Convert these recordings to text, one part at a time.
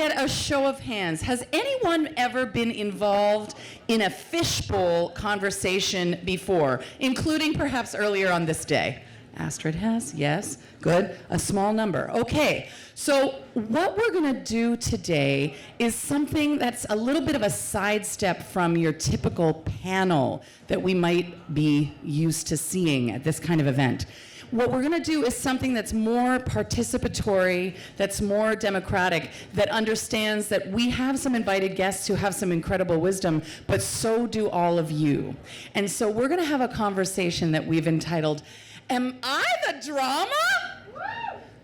get a show of hands? Has anyone ever been involved in a fishbowl conversation before, including perhaps earlier on this day? Astrid has, yes, good, a small number. Okay, so what we're gonna do today is something that's a little bit of a sidestep from your typical panel that we might be used to seeing at this kind of event. What we're gonna do is something that's more participatory, that's more democratic, that understands that we have some invited guests who have some incredible wisdom, but so do all of you. And so we're gonna have a conversation that we've entitled, Am I the Drama?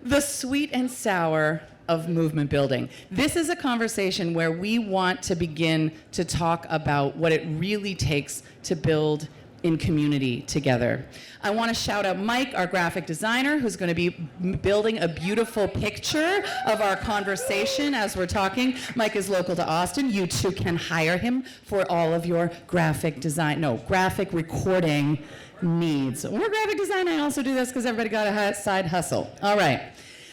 The Sweet and Sour of Movement Building. This is a conversation where we want to begin to talk about what it really takes to build in community together. I want to shout out Mike, our graphic designer, who's going to be building a beautiful picture of our conversation as we're talking. Mike is local to Austin. You too can hire him for all of your graphic recording needs. We're graphic design. I also do this because everybody got a side hustle. All right.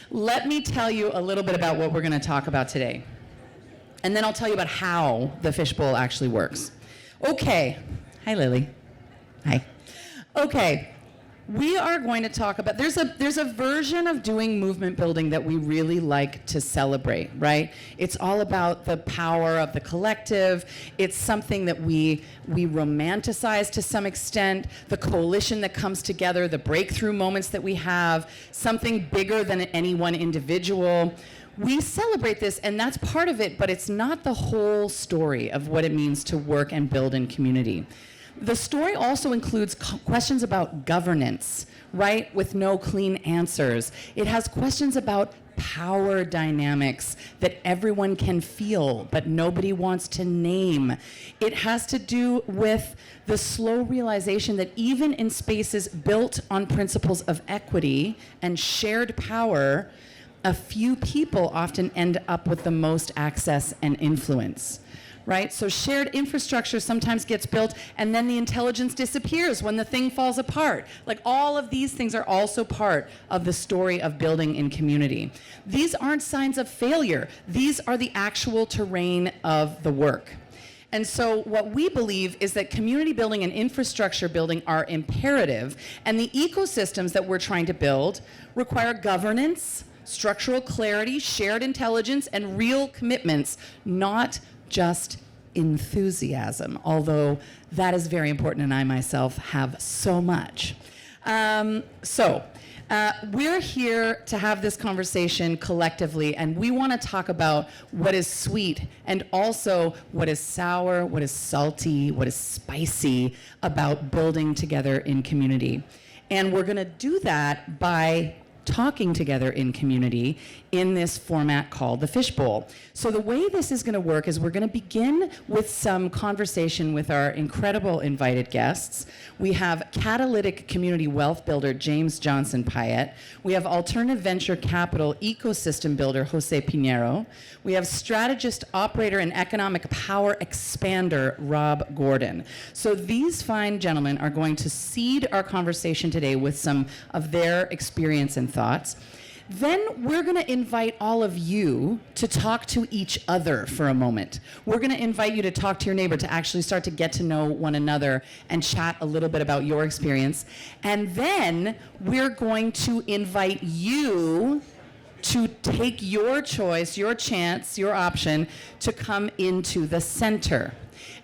Let me tell you a little bit about what we're going to talk about today. And then I'll tell you about how the fishbowl actually works. Okay. Hi, Lily. Hi. Okay, we are going to talk about, there's a version of doing movement building that we really like to celebrate, right? It's all about the power of the collective. It's something that we romanticize to some extent, the coalition that comes together, the breakthrough moments that we have, something bigger than any one individual. We celebrate this, and that's part of it, but it's not the whole story of what it means to work and build in community. The story also includes questions about governance, right, with no clean answers. It has questions about power dynamics that everyone can feel, but nobody wants to name. It has to do with the slow realization that even in spaces built on principles of equity and shared power, a few people often end up with the most access and influence. Right? So shared infrastructure sometimes gets built and then the intelligence disappears when the thing falls apart. Like all of these things are also part of the story of building in community. These aren't signs of failure. These are the actual terrain of the work. And so what we believe is that community building and infrastructure building are imperative, and the ecosystems that we're trying to build require governance, structural clarity, shared intelligence, and real commitments, not just enthusiasm, although that is very important, and I myself have so much. We're here to have this conversation collectively, and we want to talk about what is sweet and also what is sour, what is salty, what is spicy about building together in community. And we're going to do that by talking together in community in this format called the Fishbowl. So the way this is going to work is we're going to begin with some conversation with our incredible invited guests. We have catalytic community wealth builder James Johnson-Piett. We have alternative venture capital ecosystem builder Jose Pinero. We have strategist, operator, and economic power expander Rob Gordon. So these fine gentlemen are going to seed our conversation today with some of their experience and thoughts. Then we're going to invite all of you to talk to each other for a moment. We're going to invite you to talk to your neighbor, to actually start to get to know one another and chat a little bit about your experience. And then we're going to invite you to take your choice, your chance, your option to come into the center.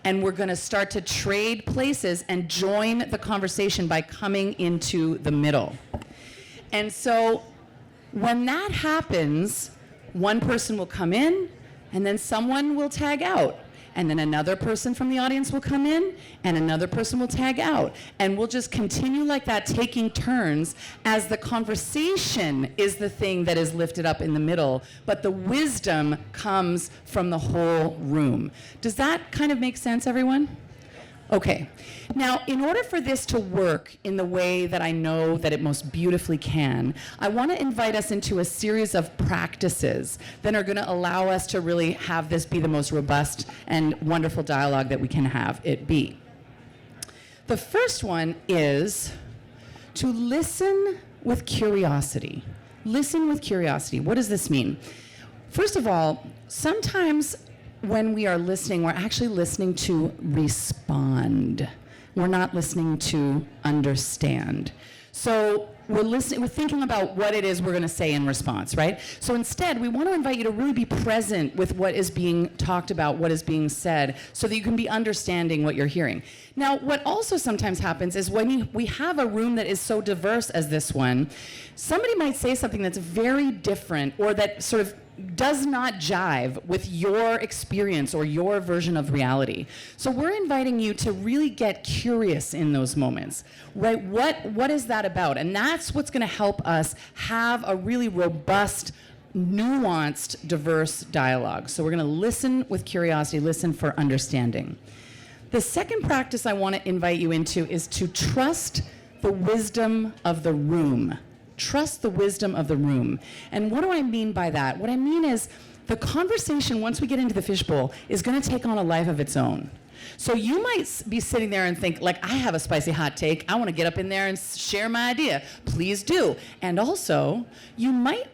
And we're going to start to trade places and join the conversation by coming into the middle. And so when that happens, one person will come in, and then someone will tag out. And then another person from the audience will come in, and another person will tag out. And we'll just continue like that, taking turns, as the conversation is the thing that is lifted up in the middle, but the wisdom comes from the whole room. Does that kind of make sense, everyone? Okay. Now, in order for this to work in the way that I know that it most beautifully can, I want to invite us into a series of practices that are going to allow us to really have this be the most robust and wonderful dialogue that we can have it be. The first one is to listen with curiosity. Listen with curiosity. What does this mean? First of all, sometimes when we are listening, we're actually listening to respond. We're not listening to understand. So we're thinking about what it is we're going to say in response, right? So instead, we want to invite you to really be present with what is being talked about, what is being said, so that you can be understanding what you're hearing. Now, what also sometimes happens is when we have a room that is so diverse as this one, somebody might say something that's very different or that sort of does not jive with your experience or your version of reality. So we're inviting you to really get curious in those moments, right? What is that about? And that's what's going to help us have a really robust, nuanced, diverse dialogue. So we're going to listen with curiosity, listen for understanding. The second practice I want to invite you into is to trust the wisdom of the room. Trust the wisdom of the room. And what do I mean by that? What I mean is the conversation, once we get into the fishbowl, is going to take on a life of its own. So you might be sitting there and think, like, I have a spicy hot take. I want to get up in there and share my idea. Please do. And also, you might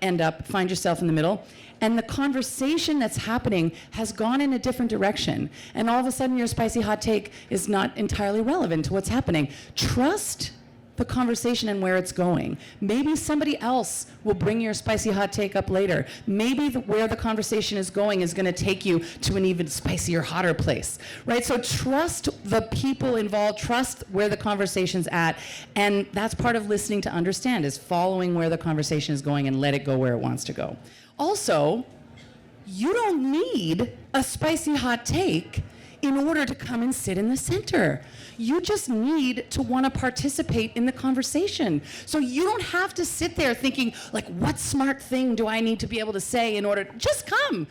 find yourself in the middle, and the conversation that's happening has gone in a different direction. And all of a sudden, your spicy hot take is not entirely relevant to what's happening. Trust the conversation and where it's going. Maybe somebody else will bring your spicy hot take up later. Maybe where the conversation is going is going to take you to an even spicier, hotter place, right? So trust the people involved, trust where the conversation's at, and that's part of listening to understand, is following where the conversation is going and let it go where it wants to go. Also, you don't need a spicy hot take in order to come and sit in the center. You just need to want to participate in the conversation. So you don't have to sit there thinking, like, what smart thing do I need to be able to say in order? Just come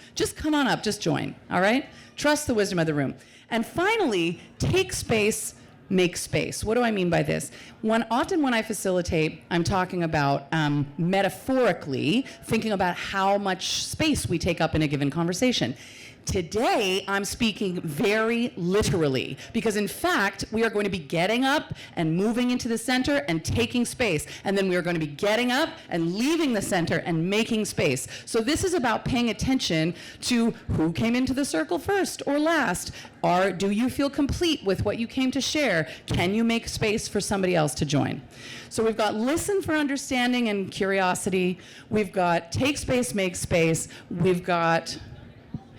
on up, just join, all right? Trust the wisdom of the room. And finally, take space, make space. What do I mean by this? Often when I facilitate, I'm talking about metaphorically thinking about how much space we take up in a given conversation. Today, I'm speaking very literally, because in fact, we are going to be getting up and moving into the center and taking space. And then we are going to be getting up and leaving the center and making space. So this is about paying attention to who came into the circle first or last. Do you feel complete with what you came to share? Can you make space for somebody else to join? So we've got listen for understanding and curiosity. We've got take space, make space. We've got...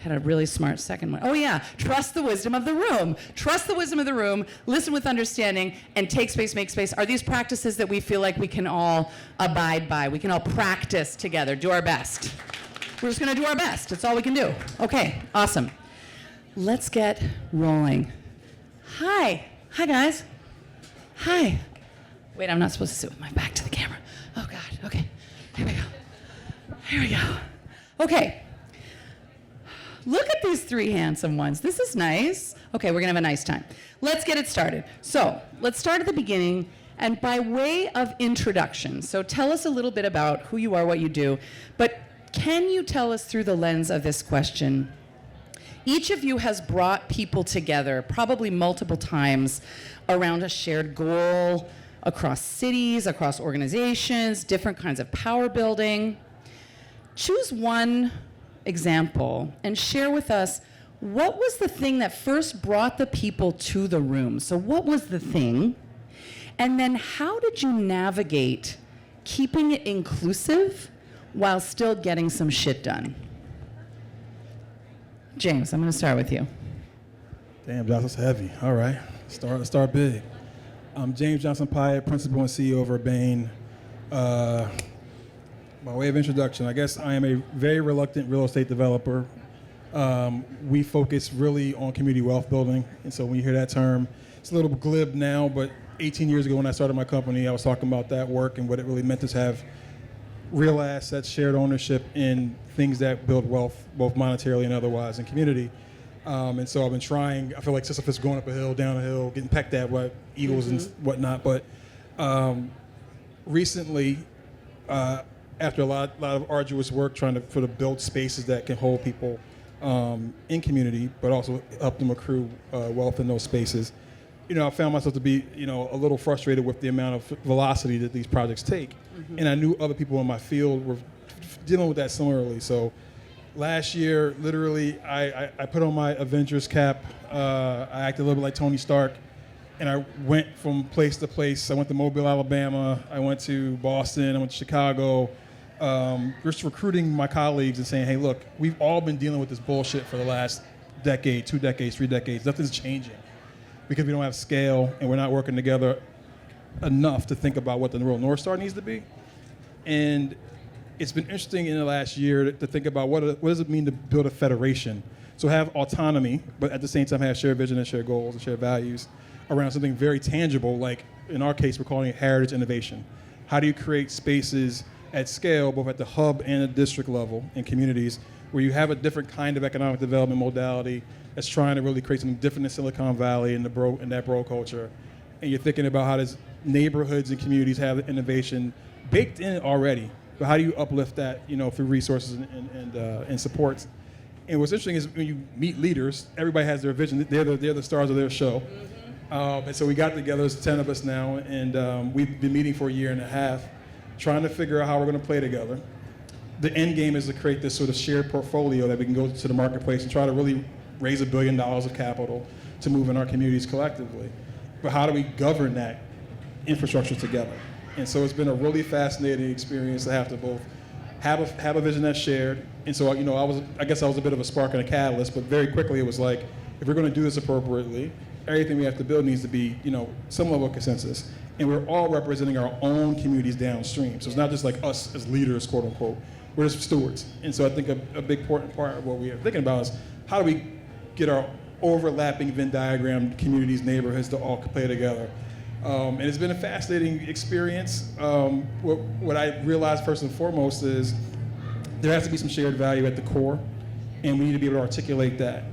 had a really smart second one. Oh yeah, trust the wisdom of the room. Trust the wisdom of the room, listen with understanding, and take space, make space. Are these practices that we feel like we can all abide by? We can all practice together, do our best. We're just gonna do our best. That's all we can do. Okay, awesome. Let's get rolling. Hi guys. Hi. Wait, I'm not supposed to sit with my back to the camera. Oh God, okay, here we go. Okay. Look at these three handsome ones. This is nice. Okay, we're gonna have a nice time. Let's get it started. So let's start at the beginning, and by way of introduction, so tell us a little bit about who you are, what you do, but can you tell us through the lens of this question? Each of you has brought people together, probably multiple times, around a shared goal, across cities, across organizations, different kinds of power building. Choose one example and share with us what was the thing that first brought the people to the room. So what was the thing? And then how did you navigate keeping it inclusive while still getting some shit done? James, I'm going to start with you. Damn, Josh, that's heavy. All right, start big. I'm James Johnson-Piett, principal and CEO of Urbane. By way of introduction, I guess I am a very reluctant real estate developer. We focus really on community wealth building, and so when you hear that term, it's a little glib now, but 18 years ago when I started my company, I was talking about that work and what it really meant to have real assets, shared ownership in things that build wealth, both monetarily and otherwise in community. And so I've been trying, I feel like Sisyphus going up a hill, down a hill, getting pecked at by eagles and whatnot, but recently, after a lot of arduous work trying to sort of build spaces that can hold people in community, but also help them accrue wealth in those spaces, I found myself to be, a little frustrated with the amount of velocity that these projects take. Mm-hmm. And I knew other people in my field were dealing with that similarly. So last year, literally, I put on my Avengers cap. I acted a little bit like Tony Stark, and I went from place to place. I went to Mobile, Alabama. I went to Boston. I went to Chicago. Just recruiting my colleagues and saying, hey, look, we've all been dealing with this bullshit for the last decade, 2 decades, 3 decades. Nothing's changing because we don't have scale and we're not working together enough to think about what the real North Star needs to be. And it's been interesting in the last year to think about what does it mean to build a federation. So have autonomy, but at the same time have shared vision and shared goals and shared values around something very tangible, like in our case, we're calling it heritage innovation. How do you create spaces at scale, both at the hub and the district level in communities, where you have a different kind of economic development modality that's trying to really create something different in Silicon Valley and that bro culture. And you're thinking about how does neighborhoods and communities have the innovation baked in already, but how do you uplift that, through resources and supports? And what's interesting is when you meet leaders, everybody has their vision. They're the stars of their show. And so we got together, there's 10 of us now, and we've been meeting for a year and a half, trying to figure out how we're going to play together. The end game is to create this sort of shared portfolio that we can go to the marketplace and try to really raise $1 billion of capital to move in our communities collectively. But how do we govern that infrastructure together? And so it's been a really fascinating experience to have to both have a vision that's shared. And so, I guess I was a bit of a spark and a catalyst, but very quickly it was like, if we're going to do this appropriately, everything we have to build needs to be, some level of consensus. And we're all representing our own communities downstream. So it's not just like us as leaders, quote unquote. We're just stewards. And so I think a big important part of what we are thinking about is how do we get our overlapping Venn diagram communities, neighborhoods to all play together. And it's been a fascinating experience. What I realized first and foremost is there has to be some shared value at the core, and we need to be able to articulate that.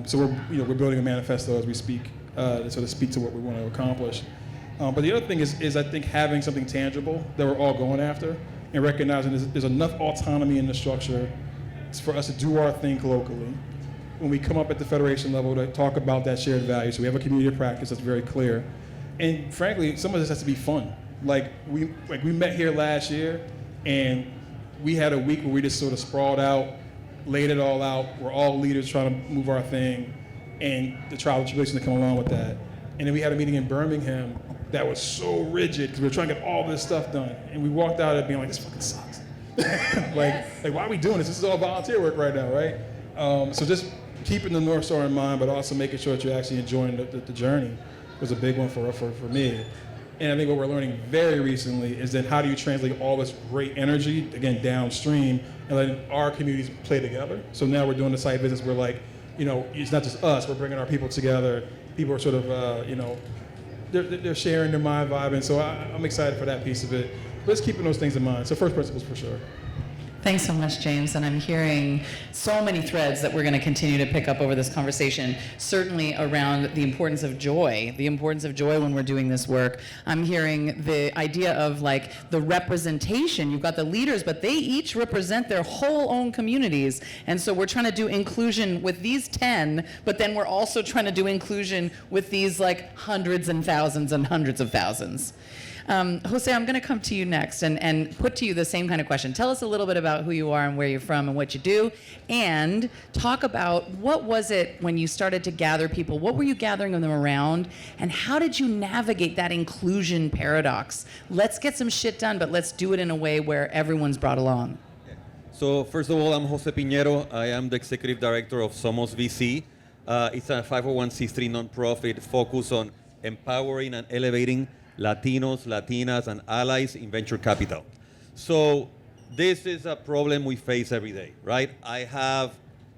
So we're building a manifesto as we speak to sort of speak to what we want to accomplish. But the other thing is I think having something tangible that we're all going after and recognizing there's enough autonomy in the structure for us to do our thing locally. When we come up at the federation level to talk about that shared value, so we have a community of practice that's very clear. And frankly, some of this has to be fun. Like we met here last year, and we had a week where we just sort of sprawled out, laid it all out. We're all leaders trying to move our thing, and the trial and tribulation that come along with that. And then we had a meeting in Birmingham that was so rigid because we were trying to get all this stuff done. And we walked out of it being like, this fucking sucks. like why are we doing this? This is all volunteer work right now, right? So just keeping the North Star in mind, but also making sure that you're actually enjoying the journey was a big one for me. And I think what we're learning very recently is then how do you translate all this great energy, again, downstream, and letting our communities play together. So now we're doing the site visits where it's not just us, we're bringing our people together. People are sort of, they're sharing their mind vibe, and so I'm excited for that piece of it. But just keeping those things in mind. So first principles for sure. Thanks so much, James. And I'm hearing so many threads that we're going to continue to pick up over this conversation, certainly around the importance of joy when we're doing this work. I'm hearing the idea of the representation. You've got the leaders, but they each represent their whole own communities. And so we're trying to do inclusion with these 10, but then we're also trying to do inclusion with these hundreds and thousands and hundreds of thousands. Jose, I'm going to come to you next and put to you the same kind of question. Tell us a little bit about who you are and where you're from and what you do, and talk about what was it when you started to gather people, what were you gathering them around, and how did you navigate that inclusion paradox? Let's get some shit done, but let's do it in a way where everyone's brought along. So first of all, I'm Jose Pinero. I am the executive director of Somos VC. It's a 501c3 nonprofit focused on empowering and elevating Latinos, Latinas, and allies in venture capital. So this is a problem we face every day, right? I have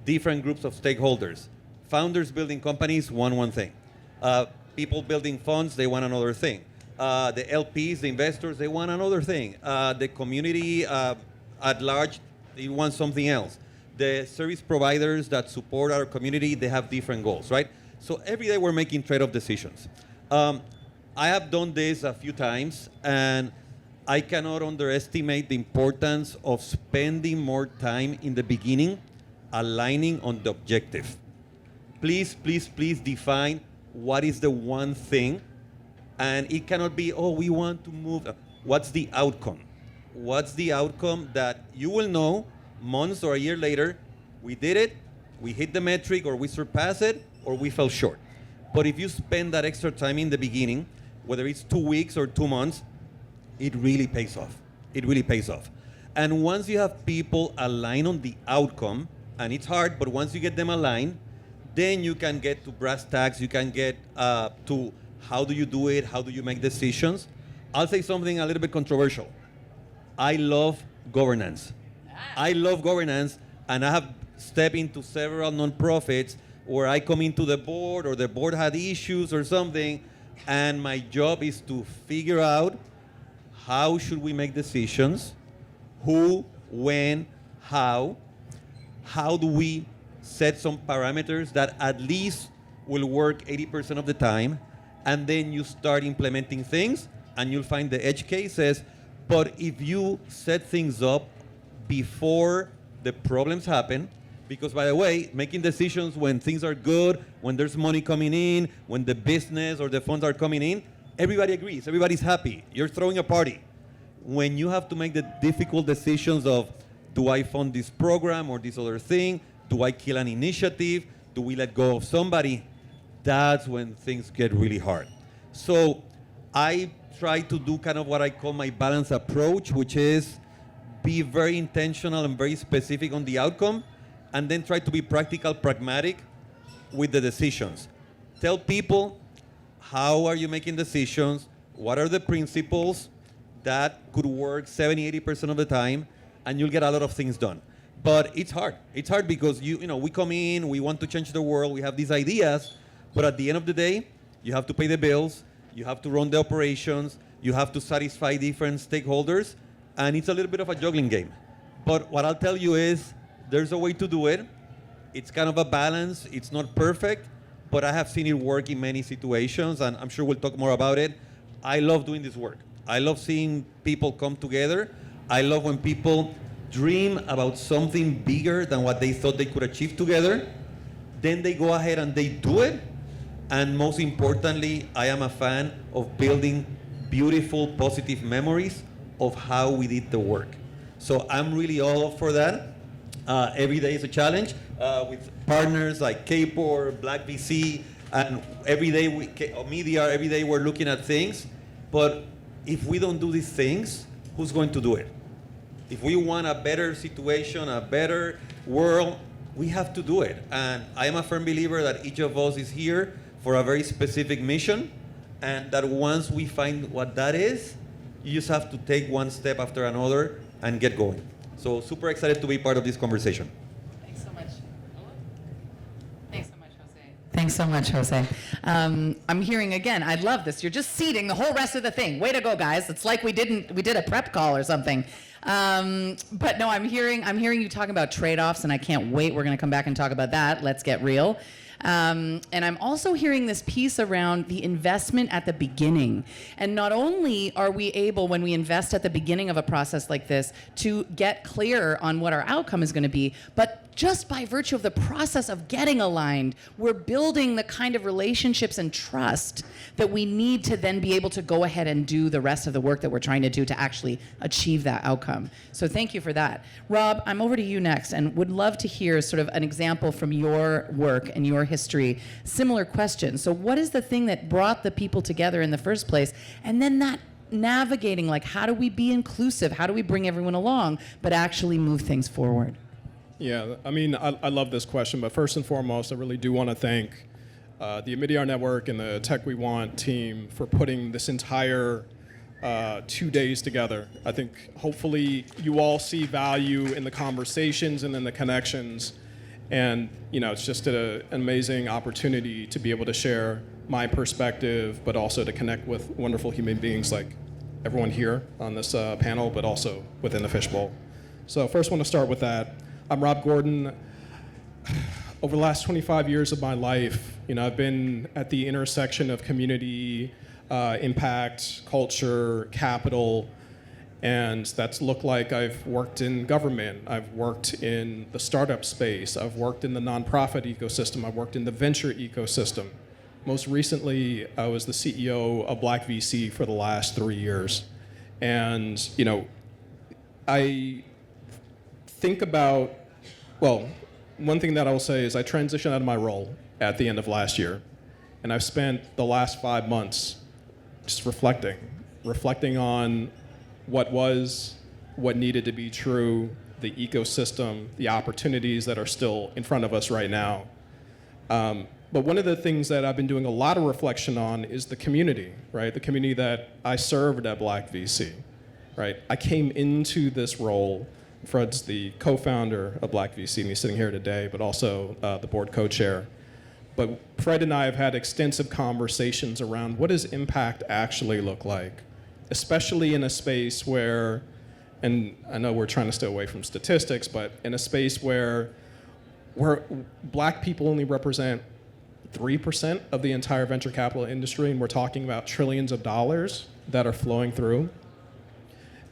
different groups of stakeholders. Founders building companies want one thing. People building funds, they want another thing. The LPs, the investors, they want another thing. The community at large, they want something else. The service providers that support our community, they have different goals, right? So every day we're making trade-off decisions. I have done this a few times, and I cannot underestimate the importance of spending more time in the beginning aligning on the objective. Please, please, please define what is the one thing, and it cannot be, we want to move. What's the outcome? What's the outcome that you will know months or a year later, we did it, we hit the metric, or we surpassed it, or we fell short. But if you spend that extra time in the beginning, whether it's 2 weeks or 2 months, it really pays off. It really pays off. And once you have people aligned on the outcome, and it's hard, but once you get them aligned, then you can get to brass tacks, you can get to how do you do it, how do you make decisions. I'll say something a little bit controversial. I love governance. I love governance, and I have stepped into several nonprofits where I come into the board or the board had issues or something, and my job is to figure out how should we make decisions, who, when, how do we set some parameters that at least will work 80% of the time, and then you start implementing things, and you'll find the edge cases. But if you set things up before the problems happen, because by the way, making decisions when things are good, when there's money coming in, when the business or the funds are coming in, everybody agrees, everybody's happy. You're throwing a party. When you have to make the difficult decisions of, do I fund this program or this other thing? Do I kill an initiative? Do we let go of somebody? That's when things get really hard. So I try to do kind of what I call my balanced approach, which is be very intentional and very specific on the outcome, and then try to be practical, pragmatic with the decisions. Tell people, how are you making decisions? What are the principles that could work 70, 80% of the time, and you'll get a lot of things done. But it's hard. It's hard because we come in, we want to change the world, we have these ideas, but at the end of the day, you have to pay the bills, you have to run the operations, you have to satisfy different stakeholders, and it's a little bit of a juggling game. But what I'll tell you is, there's a way to do it. It's kind of a balance. It's not perfect, but I have seen it work in many situations, and I'm sure we'll talk more about it. I love doing this work. I love seeing people come together. I love when people dream about something bigger than what they thought they could achieve together. Then they go ahead and they do it. And most importantly, I am a fan of building beautiful, positive memories of how we did the work. So I'm really all up for that. Every day is a challenge with partners like KPOR, Black VC, and every day Omidyar, every day we're looking at things. But if we don't do these things, who's going to do it? If we want a better situation, a better world, we have to do it. And I am a firm believer that each of us is here for a very specific mission, and that once we find what that is, you just have to take one step after another and get going. So super excited to be part of this conversation. Thanks so much. Thanks so much, Jose. Thanks so much, Jose. I'm hearing again, I love this. You're just seeding the whole rest of the thing. Way to go, guys. It's like we did a prep call or something. But no, I'm hearing you talking about trade-offs, and I can't wait. We're going to come back and talk about that. Let's get real. And I'm also hearing this piece around the investment at the beginning. And not only are we able, when we invest at the beginning of a process like this, to get clear on what our outcome is going to be, but just by virtue of the process of getting aligned, we're building the kind of relationships and trust that we need to then be able to go ahead and do the rest of the work that we're trying to do to actually achieve that outcome. So thank you for that. Rob, I'm over to you next, and would love to hear sort of an example from your work and your history. Similar question. So what is the thing that brought the people together in the first place? And then that navigating, like, how do we be inclusive? How do we bring everyone along, but actually move things forward? Yeah, I mean, I love this question, but first and foremost, I really do want to thank the Omidyar Network and the Tech We Want team for putting this entire 2 days together. I think hopefully you all see value in the conversations and in the connections, and it's just an amazing opportunity to be able to share my perspective, but also to connect with wonderful human beings like everyone here on this panel, but also within the Fishbowl. So first, I want to start with that. I'm Rob Gordon. Over the last 25 years of my life, I've been at the intersection of community, impact, culture, capital, and that's looked like I've worked in government, I've worked in the startup space, I've worked in the nonprofit ecosystem, I've worked in the venture ecosystem. Most recently, I was the CEO of Black VC for the last 3 years. And, I think about, well, one thing that I will say is I transitioned out of my role at the end of last year, and I've spent the last 5 months just reflecting on what was, what needed to be true, the ecosystem, the opportunities that are still in front of us right now. But one of the things that I've been doing a lot of reflection on is the community, right? The community that I served at Black VC, right? I came into this role. Fred's the co-founder of Black VC, and he's sitting here today, but also the board co-chair. But Fred and I have had extensive conversations around what does impact actually look like, especially in a space where, and I know we're trying to stay away from statistics, but in a space where Black people only represent 3% of the entire venture capital industry, and we're talking about trillions of dollars that are flowing through.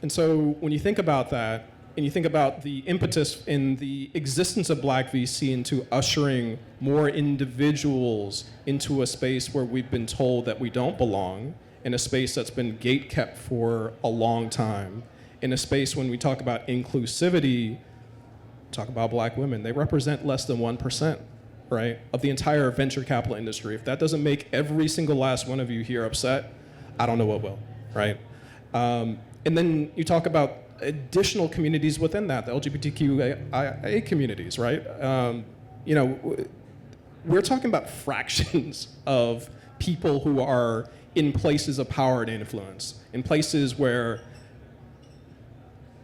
And so when you think about that, and you think about the impetus in the existence of Black VC into ushering more individuals into a space where we've been told that we don't belong, in a space that's been gatekept for a long time, in a space when we talk about inclusivity, talk about Black women, they represent less than 1%, right, of the entire venture capital industry. If that doesn't make every single last one of you here upset, I don't know what will, right? And then you talk about additional communities within that, the LGBTQIA communities, right? You know, we're talking about fractions of people who are in places of power and influence, in places where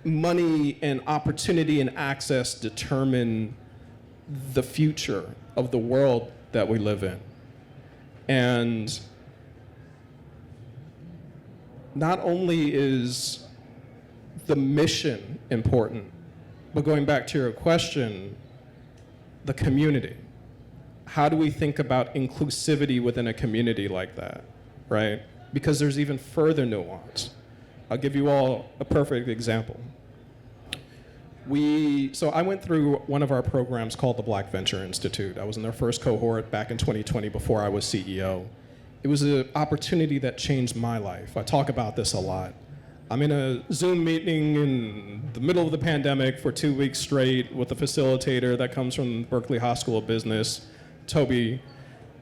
money and opportunity and access determine the future of the world that we live in. And not only is the mission important, but going back to your question, the community. How do we think about inclusivity within a community like that, right? Because there's even further nuance. I'll give you all a perfect example. So I went through one of our programs called the Black Venture Institute. I was in their first cohort back in 2020 before I was CEO. It was an opportunity that changed my life. I talk about this a lot. I'm in a Zoom meeting in the middle of the pandemic for 2 weeks straight with a facilitator that comes from Berkeley High School of Business, Toby,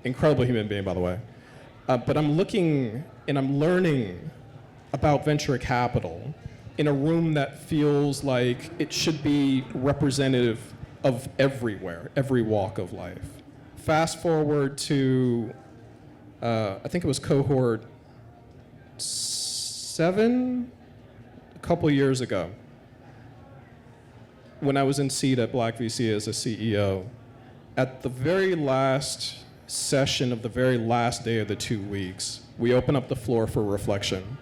incredible human being, by the way. But I'm looking and I'm learning about venture capital in a room that feels like it should be representative of everywhere, every walk of life. Fast forward to, I think it was cohort 7, a couple years ago, when I was in seat at Black VC as a CEO. At the very last session of the very last day of the 2 weeks, we open up the floor for reflection.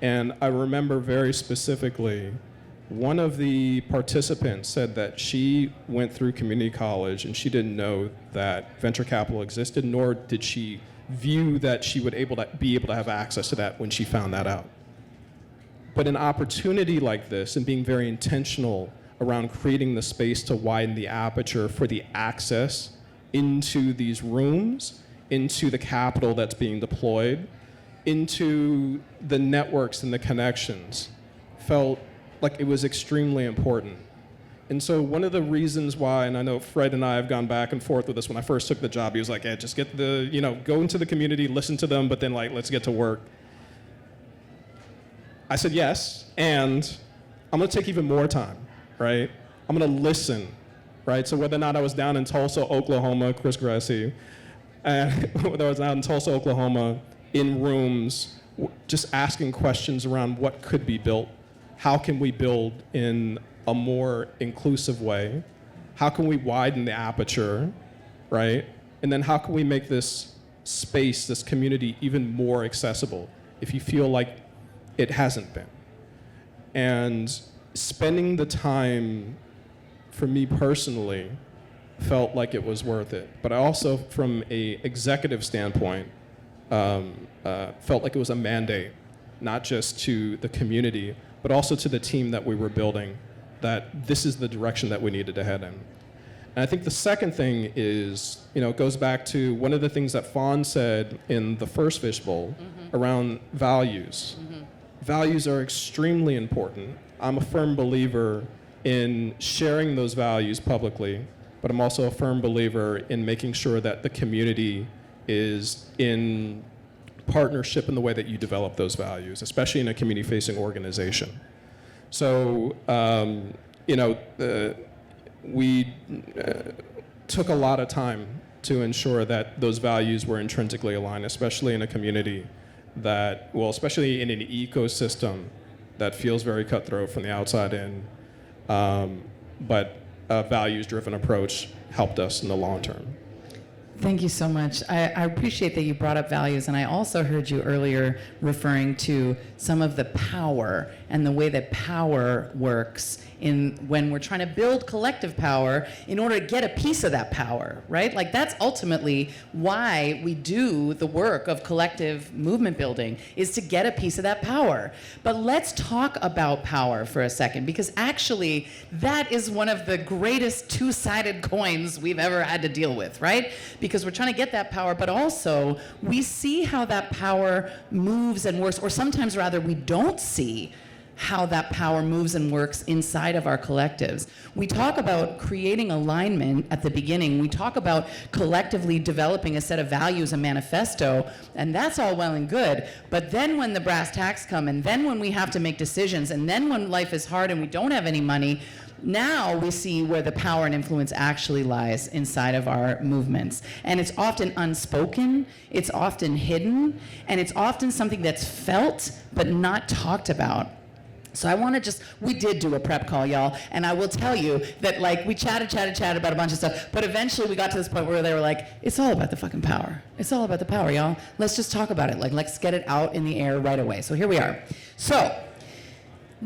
And I remember very specifically, one of the participants said that she went through community college and she didn't know that venture capital existed, nor did she view that she would be able to have access to that when she found that out. But an opportunity like this and being very intentional around creating the space to widen the aperture for the access into these rooms, into the capital that's being deployed, into the networks and the connections, felt like it was extremely important. And so one of the reasons why, and I know Fred and I have gone back and forth with this, when I first took the job, he was like, hey, just get go into the community, listen to them, but then let's get to work. I said yes, and I'm gonna take even more time, right? I'm gonna listen, right? So whether or not I was down in Tulsa, Oklahoma, Chris Grassi, whether I was down in Tulsa, Oklahoma, in rooms, just asking questions around what could be built. How can we build in a more inclusive way? How can we widen the aperture, right? And then how can we make this space, this community, even more accessible if you feel like it hasn't been? And spending the time, for me personally, felt like it was worth it. But I also, from an executive standpoint, felt like it was a mandate, not just to the community, but also to the team that we were building, that this is the direction that we needed to head in. And I think the second thing is, it goes back to one of the things that Fawn said in the first Fishbowl around values. Values are extremely important. I'm a firm believer in sharing those values publicly, but I'm also a firm believer in making sure that the community is in partnership in the way that you develop those values, especially in a community-facing organization. So, we took a lot of time to ensure that those values were intrinsically aligned, especially in a community that, well, especially in an ecosystem that feels very cutthroat from the outside in, but a values-driven approach helped us in the long term. Thank you so much. I appreciate that you brought up values, and I also heard you earlier referring to some of the power and the way that power works when we're trying to build collective power in order to get a piece of that power, right? Like that's ultimately why we do the work of collective movement building, is to get a piece of that power. But let's talk about power for a second, because actually that is one of the greatest two-sided coins we've ever had to deal with, right? Because we're trying to get that power, but also we see how that power moves and works, or sometimes rather we don't see how that power moves and works inside of our collectives. We talk about creating alignment at the beginning. We talk about collectively developing a set of values, a manifesto, and that's all well and good. But then when the brass tacks come, and then when we have to make decisions, and then when life is hard and we don't have any money, now we see where the power and influence actually lies inside of our movements. And it's often unspoken, it's often hidden, and it's often something that's felt but not talked about. So I want to we did do a prep call, y'all, and I will tell you that like we chatted about a bunch of stuff, but eventually we got to this point where they were like, it's all about the fucking power. It's all about the power, y'all. Let's just talk about it. Like, let's get it out in the air right away. So here we are. So,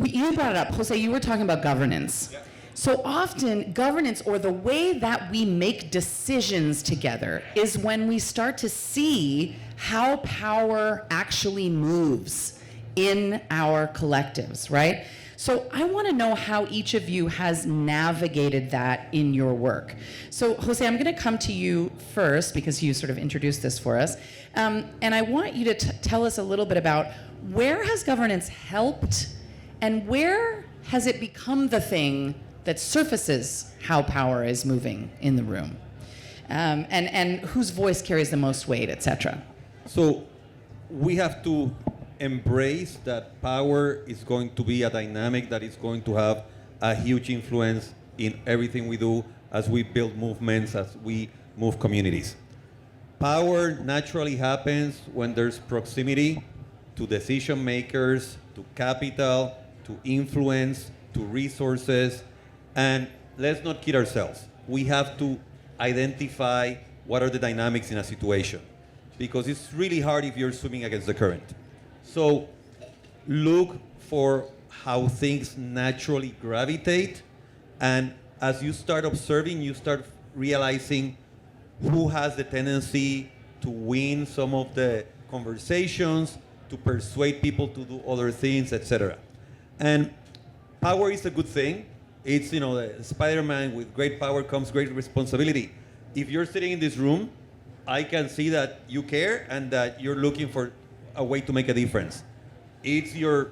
you brought it up. Jose, you were talking about governance. Yeah. So often, governance, or the way that we make decisions together, is when we start to see how power actually moves in our collectives, right? So I want to know how each of you has navigated that in your work. So Jose, I'm going to come to you first because you sort of introduced this for us. And I want you to tell us a little bit about where has governance helped and where has it become the thing that surfaces how power is moving in the room? And whose voice carries the most weight, et cetera. So we have to embrace that power is going to be a dynamic that is going to have a huge influence in everything we do as we build movements, as we move communities. Power naturally happens when there's proximity to decision makers, to capital, to influence, to resources, and let's not kid ourselves. We have to identify what are the dynamics in a situation, because it's really hard if you're swimming against the current. So look for how things naturally gravitate, and as you start observing, you start realizing who has the tendency to win some of the conversations, to persuade people to do other things, etc. And power is a good thing. It's, the Spider-Man, with great power comes great responsibility. If you're sitting in this room, I can see that you care and that you're looking for a way to make a difference. It's your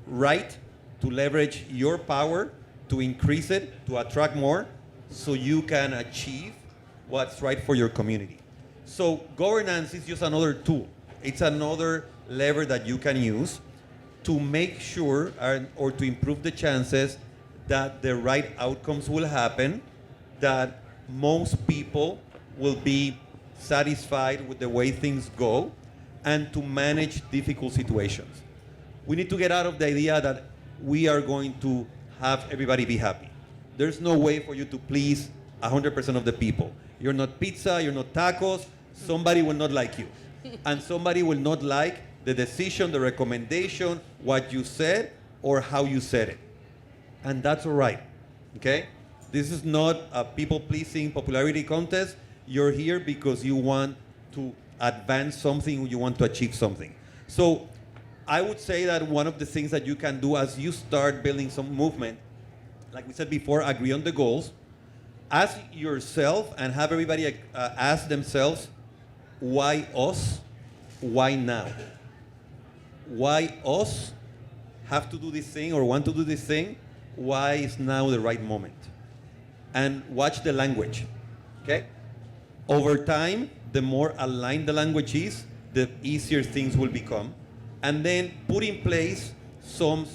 right to leverage your power, to increase it, to attract more, so you can achieve what's right for your community. So governance is just another tool. It's another lever that you can use to make sure or to improve the chances that the right outcomes will happen, that most people will be satisfied with the way things go, and to manage difficult situations. We need to get out of the idea that we are going to have everybody be happy. There's no way for you to please 100% of the people. You're not pizza, you're not tacos, somebody will not like you. And somebody will not like the decision, the recommendation, what you said, or how you said it. And that's all right, okay? This is not a people-pleasing popularity contest. You're here because you want to advance something, you want to achieve something. So I would say that one of the things that you can do as you start building some movement, like we said before, agree on the goals, ask yourself and have everybody ask themselves, why us? Why now? Why us have to do this thing or want to do this thing? why is now the right moment. And watch the language, okay? Over time, the more aligned the language is, the easier things will become. And then put in place some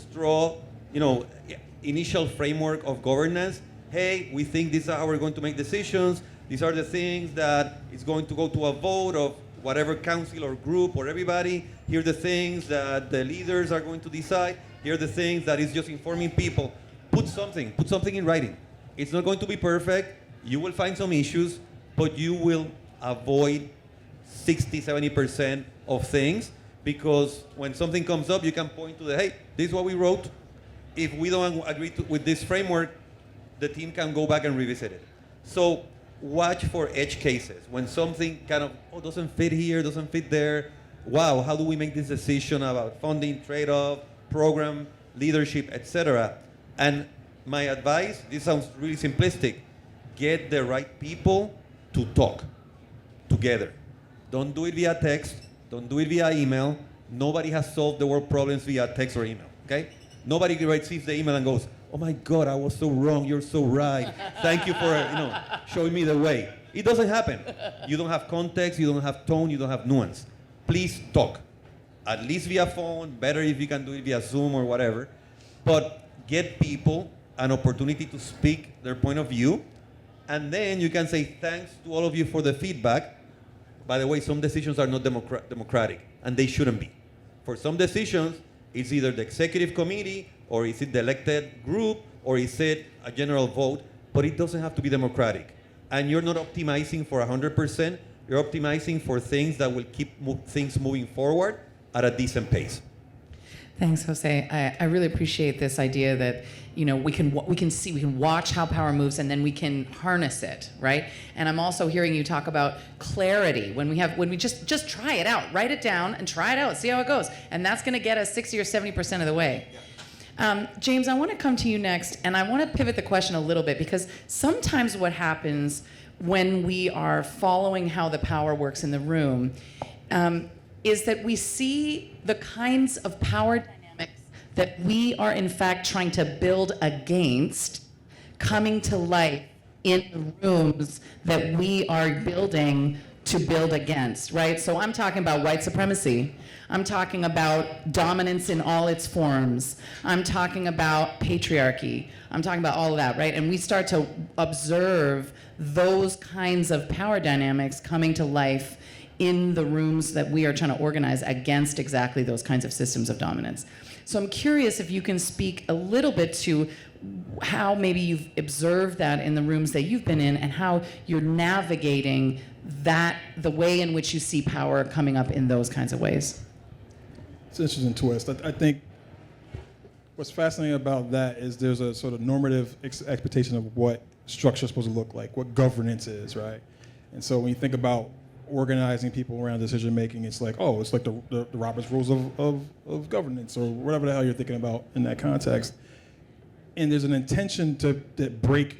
initial framework of governance. Hey, we think this is how we're going to make decisions. These are the things that is going to go to a vote of whatever council or group or everybody. Here are the things that the leaders are going to decide. Here are the things that is just informing people. Put something in writing. It's not going to be perfect. You will find some issues, but you will avoid 60-70% of things, because when something comes up, you can point to hey, this is what we wrote. If we don't agree with this framework, the team can go back and revisit it. So watch for edge cases. When something kind of, doesn't fit here, doesn't fit there. Wow, how do we make this decision about funding, trade-off, program, leadership, etc.? And my advice, this sounds really simplistic, get the right people to talk together. Don't do it via text. Don't do it via email. Nobody has solved the world problems via text or email, okay? Nobody receives the email and goes, oh my God, I was so wrong, you're so right. Thank you for showing me the way. It doesn't happen. You don't have context, you don't have tone, you don't have nuance. Please talk. At least via phone, better if you can do it via Zoom or whatever. But get people an opportunity to speak their point of view, and then you can say thanks to all of you for the feedback. By the way, some decisions are not democratic, and they shouldn't be. For some decisions, it's either the executive committee, or is it the elected group, or is it a general vote, but it doesn't have to be democratic. And you're not optimizing for 100%, you're optimizing for things that will keep things moving forward at a decent pace. Thanks, Jose. I really appreciate this idea that we can watch how power moves, and then we can harness it, right? And I'm also hearing you talk about clarity. When we just try it out, write it down and try it out, see how it goes, and that's going to get us 60 or 70% of the way. James, I want to come to you next, and I want to pivot the question a little bit, because sometimes what happens when we are following how the power works in the room is that we see the kinds of power dynamics that we are in fact trying to build against coming to life in the rooms that we are building to build against, right? So I'm talking about white supremacy. I'm talking about dominance in all its forms. I'm talking about patriarchy. I'm talking about all of that, right? And we start to observe those kinds of power dynamics coming to life in the rooms that we are trying to organize against exactly those kinds of systems of dominance. So I'm curious if you can speak a little bit to how maybe you've observed that in the rooms that you've been in, and how you're navigating that, the way in which you see power coming up in those kinds of ways. It's an interesting twist. I think what's fascinating about that is there's a sort of normative expectation of what structure is supposed to look like, what governance is, right? And so when you think about organizing people around decision making, it's like, it's like the Robert's Rules of governance, or whatever the hell you're thinking about in that context. And there's an intention to break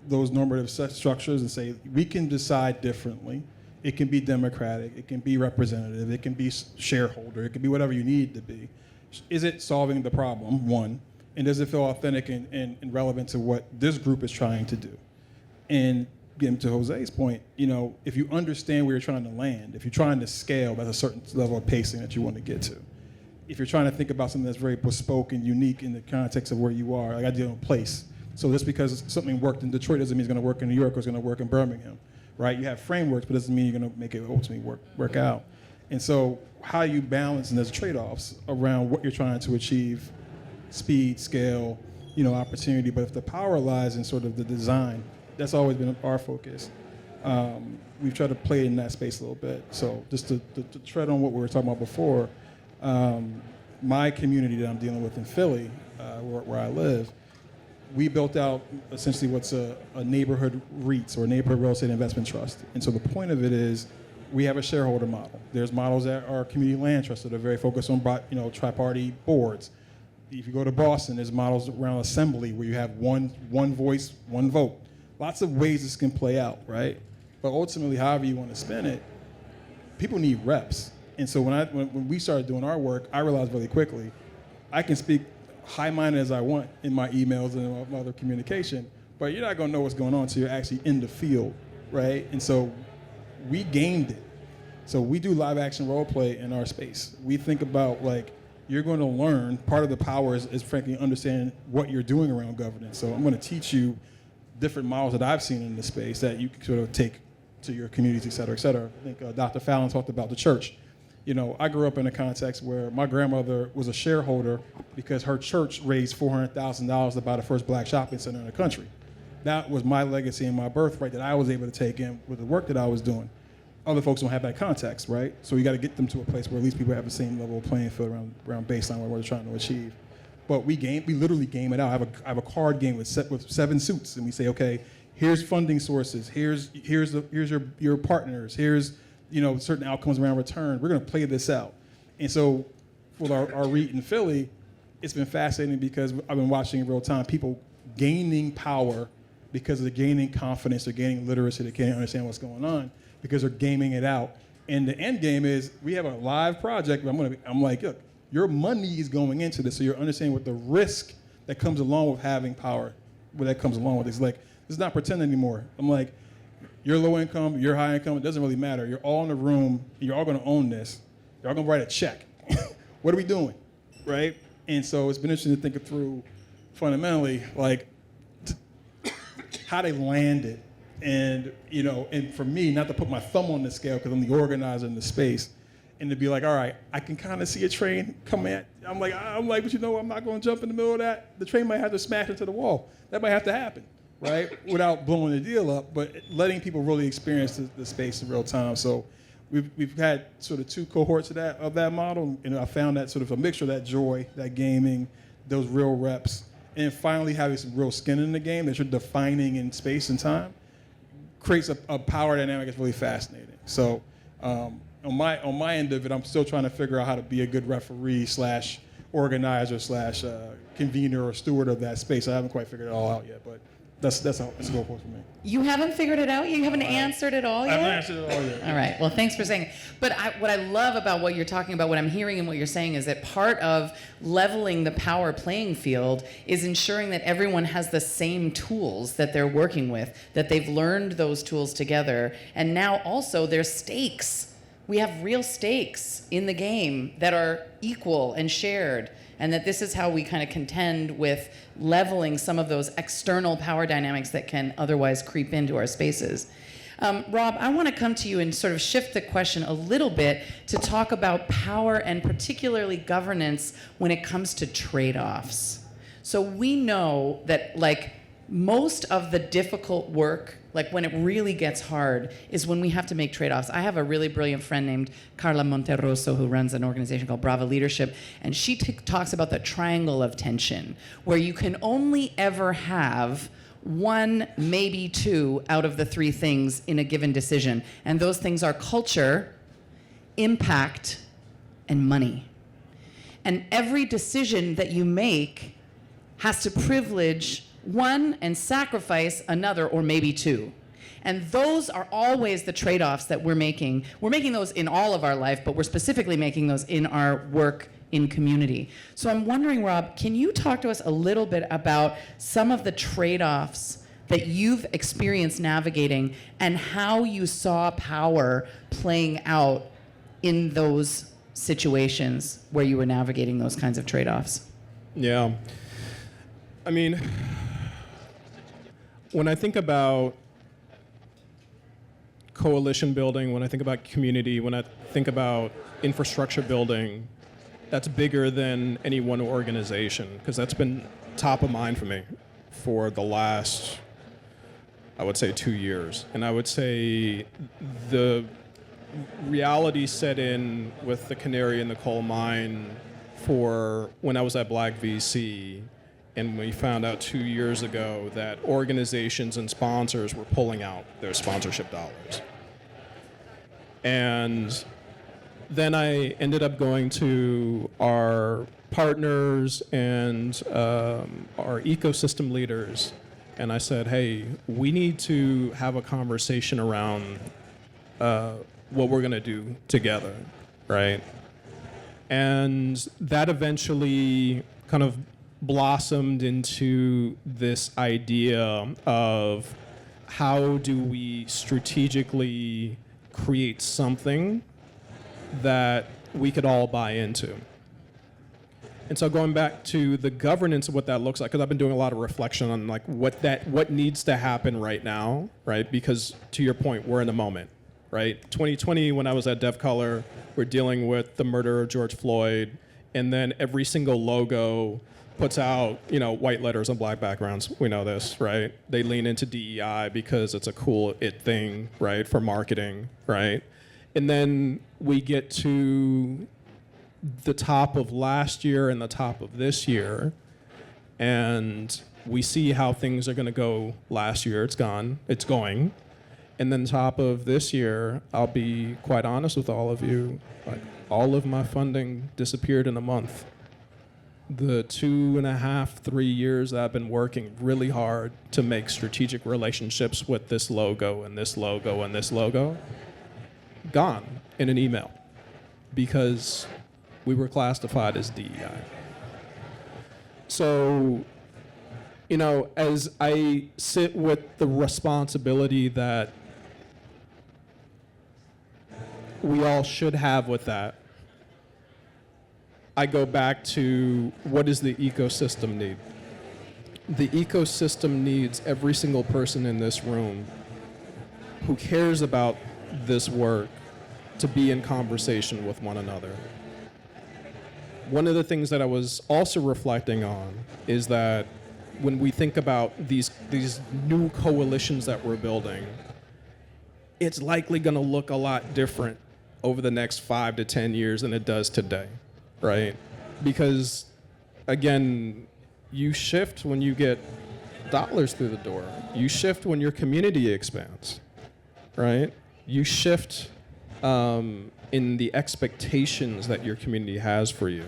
those normative structures and say, we can decide differently. It can be democratic, it can be representative, it can be shareholder, it can be whatever you need to be. Is it solving the problem, one? And does it feel authentic and relevant to what this group is trying to do? And getting to Jose's point, if you understand where you're trying to land, if you're trying to scale at a certain level of pacing that you want to get to, if you're trying to think about something that's very bespoke and unique in the context of where you are, like I deal in place. So just because something worked in Detroit doesn't mean it's going to work in New York or it's going to work in Birmingham, right? You have frameworks, but it doesn't mean you're going to make it ultimately work out. And so how you balance, and there's trade-offs around what you're trying to achieve, speed, scale, opportunity. But if the power lies in sort of the design, that's always been our focus. We've tried to play in that space a little bit. So just to tread on what we were talking about before, my community that I'm dealing with in Philly, where I live, we built out essentially what's a neighborhood REITs, or neighborhood real estate investment trust. And so the point of it is we have a shareholder model. There's models that are community land trusts that are very focused on tri-party boards. If you go to Boston, there's models around assembly where you have one voice, one vote. Lots of ways this can play out, right? But ultimately, however you want to spin it, people need reps. And so when we started doing our work, I realized really quickly, I can speak high-minded as I want in my emails and my other communication, but you're not going to know what's going on until you're actually in the field, right? And so we gamed it. So we do live action role play in our space. We think about, like, you're going to learn, part of the power is frankly understanding what you're doing around governance. So I'm going to teach you different models that I've seen in the space that you can sort of take to your communities, et cetera, et cetera. I think Dr. Fallon talked about the church. You know, I grew up in a context where my grandmother was a shareholder because her church raised $400,000 to buy the first black shopping center in the country. That was my legacy and my birthright that I was able to take in with the work that I was doing. Other folks don't have that context, right? So you got to get them to a place where at least people have the same level of playing field around baseline what we're trying to achieve. But we literally game it out. I have a card game with 7 suits, and we say, okay, here's funding sources, here's your partners, here's certain outcomes around return. We're going to play this out. And so for our REIT in Philly, it's been fascinating because I've been watching in real time people gaining power because they're gaining confidence, they're gaining literacy, they can't understand what's going on because they're gaming it out. And the end game is we have a live project. I'm like, look, your money is going into this, so you're understanding what the risk that comes along with having power, what that comes along with. It's like, it's not pretend anymore. I'm like, you're low income, you're high income, it doesn't really matter. You're all in the room, you're all gonna own this. You're all gonna write a check. What are we doing, right? And so it's been interesting to think it through fundamentally, like, how they landed. And, and for me, not to put my thumb on the scale because I'm the organizer in the space, and to be like, all right, I can kind of see a train coming at, I'm like, but I'm not gonna jump in the middle of that. The train might have to smash into the wall. That might have to happen, right? Without blowing the deal up, but letting people really experience the space in real time. So we've had sort of 2 cohorts of that model, and I found that sort of a mixture of that joy, that gaming, those real reps, and finally having some real skin in the game that you're defining in space and time creates a power dynamic that's really fascinating. So on my end of it, I'm still trying to figure out how to be a good referee / organizer / convener or steward of that space. I haven't quite figured it all out yet, but that's how it's going for me. You haven't figured it out yet? You haven't answered it all yet? I haven't answered it all yet. All right. Well, thanks for saying it. But what I love about what you're talking about, what I'm hearing and what you're saying is that part of leveling the power playing field is ensuring that everyone has the same tools that they're working with, that they've learned those tools together, and now also there's stakes. We have real stakes in the game that are equal and shared, and that this is how we kind of contend with leveling some of those external power dynamics that can otherwise creep into our spaces. Rob, I want to come to you and sort of shift the question a little bit to talk about power and particularly governance when it comes to trade-offs. So we know that, like, most of the difficult work, like when it really gets hard, is when we have to make trade-offs. I have a really brilliant friend named Carla Monterroso who runs an organization called Brava Leadership, and she talks about the triangle of tension, where you can only ever have 1, maybe 2 out of the 3 things in a given decision. And those things are culture, impact, and money. And every decision that you make has to privilege one and sacrifice another, or maybe 2. And those are always the trade-offs that we're making. We're making those in all of our life, but we're specifically making those in our work in community. So I'm wondering, Rob, can you talk to us a little bit about some of the trade-offs that you've experienced navigating and how you saw power playing out in those situations where you were navigating those kinds of trade-offs? Yeah. I mean, when I think about coalition building, when I think about community, when I think about infrastructure building, that's bigger than any one organization, because that's been top of mind for me for the last, I would say, 2 years. And I would say the reality set in with the canary in the coal mine for when I was at Black VC, and we found out 2 years ago that organizations and sponsors were pulling out their sponsorship dollars. And then I ended up going to our partners and our ecosystem leaders, and I said, hey, we need to have a conversation around what we're gonna do together, right? And that eventually kind of blossomed into this idea of how do we strategically create something that we could all buy into. And so going back to the governance of what that looks like, because I've been doing a lot of reflection on like what needs to happen right now, right? Because to your point, we're in a moment, right? 2020, when I was at DevColor, we're dealing with the murder of George Floyd, and then every single logo puts out, white letters on black backgrounds. We know this, right? They lean into DEI because it's a cool thing, right, for marketing, right? And then we get to the top of last year and the top of this year, and we see how things are going to go last year. It's going. And then top of this year, I'll be quite honest with all of you, like all of my funding disappeared in a month. The 2.5, 3 years that I've been working really hard to make strategic relationships with this logo and this logo and this logo, gone in an email because we were classified as DEI. So, as I sit with the responsibility that we all should have with that, I go back to what does the ecosystem need? The ecosystem needs every single person in this room who cares about this work to be in conversation with one another. One of the things that I was also reflecting on is that when we think about these new coalitions that we're building, it's likely going to look a lot different over the next 5 to 10 years than it does today, right? Because, again, you shift when you get dollars through the door. You shift when your community expands, right? You shift in the expectations that your community has for you.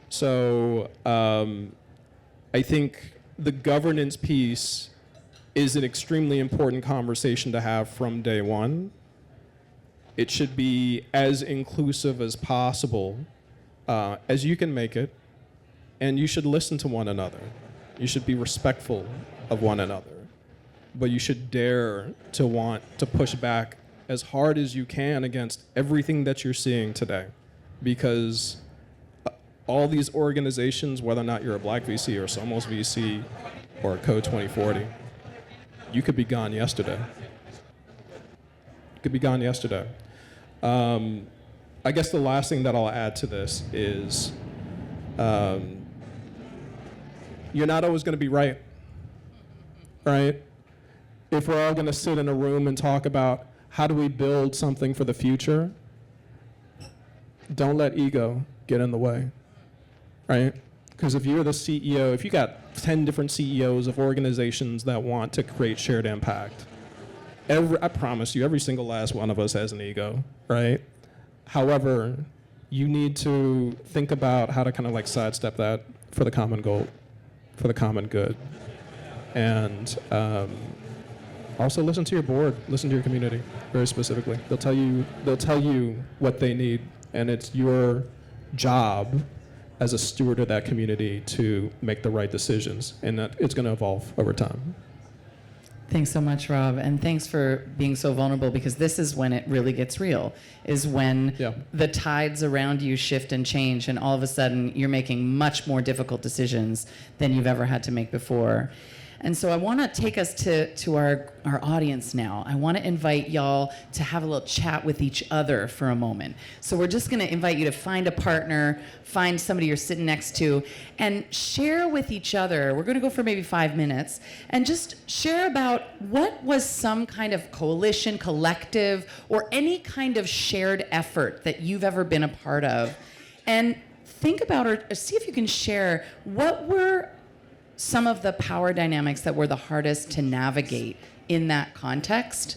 So I think the governance piece is an extremely important conversation to have from day one. It should be as inclusive as possible as you can make it, and you should listen to one another. You should be respectful of one another, but you should dare to want to push back as hard as you can against everything that you're seeing today, because all these organizations, whether or not you're a Black VC or Somos VC or Code 2040, you could be gone yesterday. You could be gone yesterday. I guess the last thing that I'll add to this is you're not always going to be right, right? If we're all going to sit in a room and talk about how do we build something for the future, don't let ego get in the way, right? Because if you're the CEO, if you got 10 different CEOs of organizations that want to create shared impact, I promise you, every single last one of us has an ego, right? However, you need to think about how to kind of like sidestep that for the common goal, for the common good. And also listen to your board, listen to your community very specifically. They'll tell you what they need, and it's your job as a steward of that community to make the right decisions, and that it's going to evolve over time. Thanks so much, Rob, and thanks for being so vulnerable, because this is when it really gets real, is when the tides around you shift and change, and all of a sudden you're making much more difficult decisions than you've ever had to make before. And so I want to take us to our audience now. I want to invite y'all to have a little chat with each other for a moment. So we're just going to invite you to find a partner, find somebody you're sitting next to, and share with each other. We're going to go for maybe 5 minutes, and just share about what was some kind of coalition, collective, or any kind of shared effort that you've ever been a part of. And think about, or see if you can share, what were some of the power dynamics that were the hardest to navigate in that context,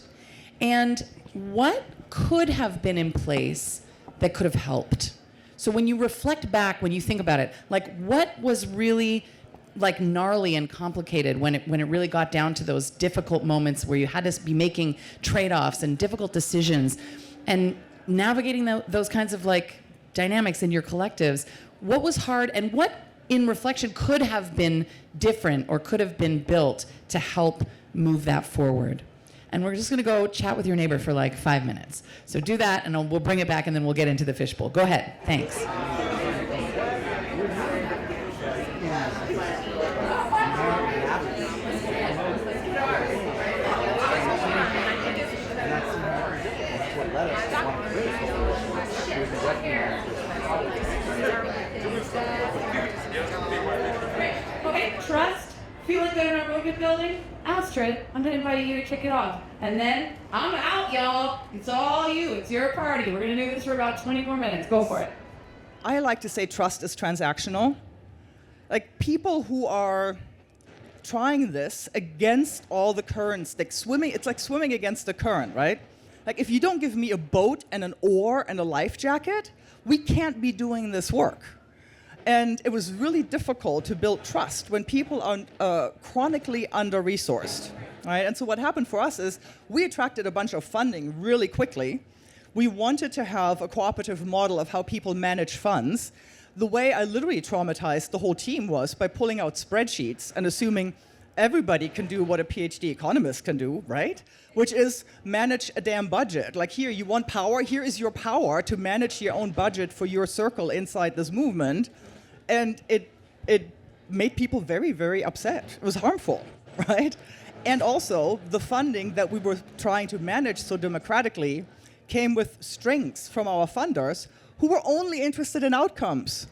and what could have been in place that could have helped. So when you reflect back, when you think about it, like what was really like gnarly and complicated when it really got down to those difficult moments where you had to be making trade-offs and difficult decisions and navigating those kinds of like dynamics in your collectives. What was hard, and what in reflection could have been different or could have been built to help move that forward. And we're just going to go chat with your neighbor for like 5 minutes. So do that, and we'll bring it back, and then we'll get into the fishbowl. Go ahead. Thanks. Okay, trust, feeling good in our movement building. Astrid, I'm gonna invite you to kick it off. And then I'm out, y'all. It's all you, it's your party. We're gonna do this for about 24 minutes. Go for it. I like to say trust is transactional. Like people who are trying this against all the currents, like swimming, it's like swimming against the current, right? Like if you don't give me a boat and an oar and a life jacket, we can't be doing this work. And it was really difficult to build trust when people are chronically under-resourced, right? And so what happened for us is we attracted a bunch of funding really quickly. We wanted to have a cooperative model of how people manage funds. The way I literally traumatized the whole team was by pulling out spreadsheets and assuming everybody can do what a PhD economist can do, right? Which is manage a damn budget. Like here, you want power, here is your power to manage your own budget for your circle inside this movement. And it made people very, very upset. It was harmful, right? And also, the funding that we were trying to manage so democratically came with strings from our funders who were only interested in outcomes.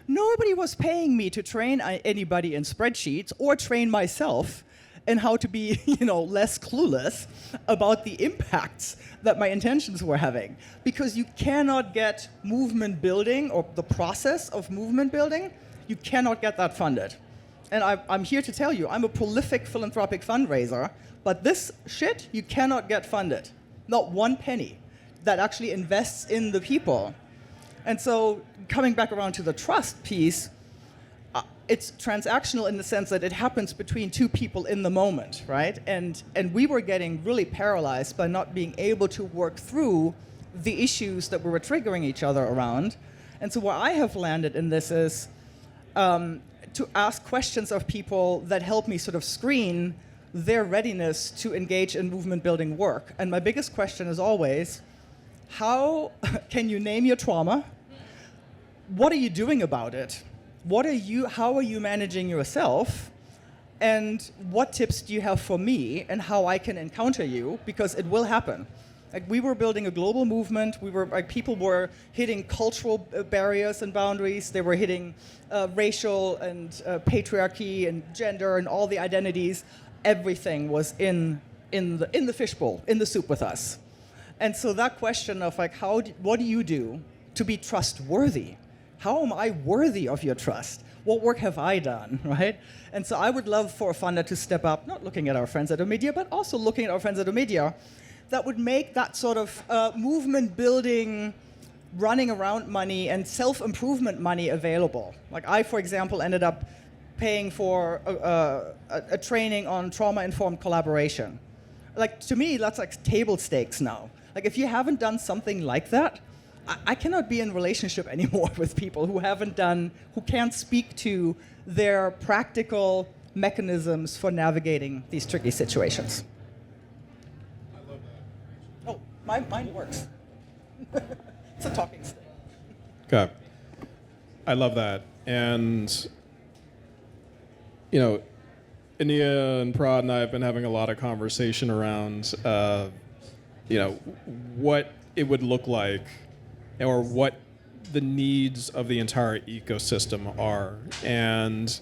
Nobody was paying me to train anybody in spreadsheets or train myself in how to be, less clueless about the impacts that my intentions were having. Because you cannot get movement building or the process of movement building, you cannot get that funded. And I'm here to tell you, I'm a prolific philanthropic fundraiser, but this shit you cannot get funded. Not one penny that actually invests in the people. And so coming back around to the trust piece, it's transactional in the sense that it happens between two people in the moment, right? And we were getting really paralyzed by not being able to work through the issues that we were triggering each other around. And so where I have landed in this is to ask questions of people that help me sort of screen their readiness to engage in movement building work. And my biggest question is always, how can you name your trauma? What are you doing about it? How are you managing yourself? And what tips do you have for me and how I can encounter you? Because it will happen. Like we were building a global movement. People were hitting cultural barriers and boundaries. They were hitting racial and patriarchy and gender and all the identities. Everything was in the fishbowl, in the soup with us. And so that question of what do you do to be trustworthy? How am I worthy of your trust? What work have I done, right? And so I would love for a funder to step up, not looking at our friends at Omidyar, but also looking at our friends at Omidyar, that would make that sort of movement building, running around money and self-improvement money available. Like I, for example, ended up paying for a training on trauma-informed collaboration. Like to me, that's like table stakes now. Like if you haven't done something like that, I cannot be in relationship anymore with people who can't speak to their practical mechanisms for navigating these tricky situations. I love that. Oh, mine works. It's a talking stick. Okay. I love that. And, India and Prad and I have been having a lot of conversation around, what it would look like or what the needs of the entire ecosystem are. And,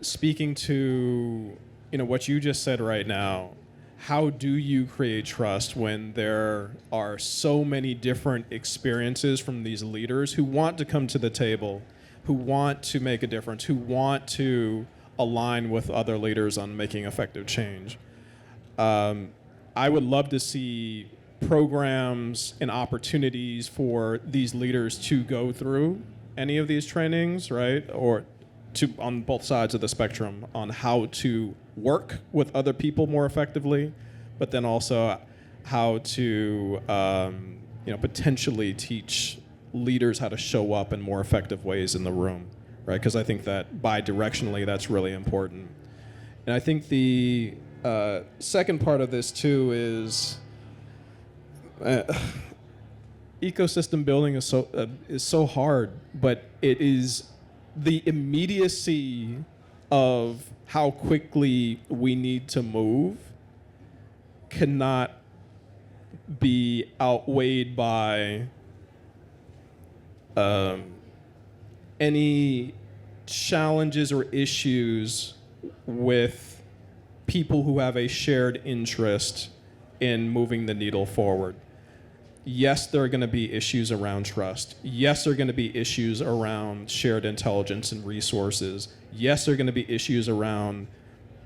speaking to, what you just said right now, how do you create trust when there are so many different experiences from these leaders who want to come to the table, who want to make a difference, who want to align with other leaders on making effective change? I would love to see programs and opportunities for these leaders to go through any of these trainings, right? Or on both sides of the spectrum on how to work with other people more effectively, but then also how to potentially teach leaders how to show up in more effective ways in the room. right? Because I think that bi-directionally, that's really important. And I think the second part of this too is ecosystem building is so hard, but it is the immediacy of how quickly we need to move cannot be outweighed by any challenges or issues with people who have a shared interest in moving the needle forward. Yes, there are going to be issues around trust. Yes, there are going to be issues around shared intelligence and resources. Yes, there are going to be issues around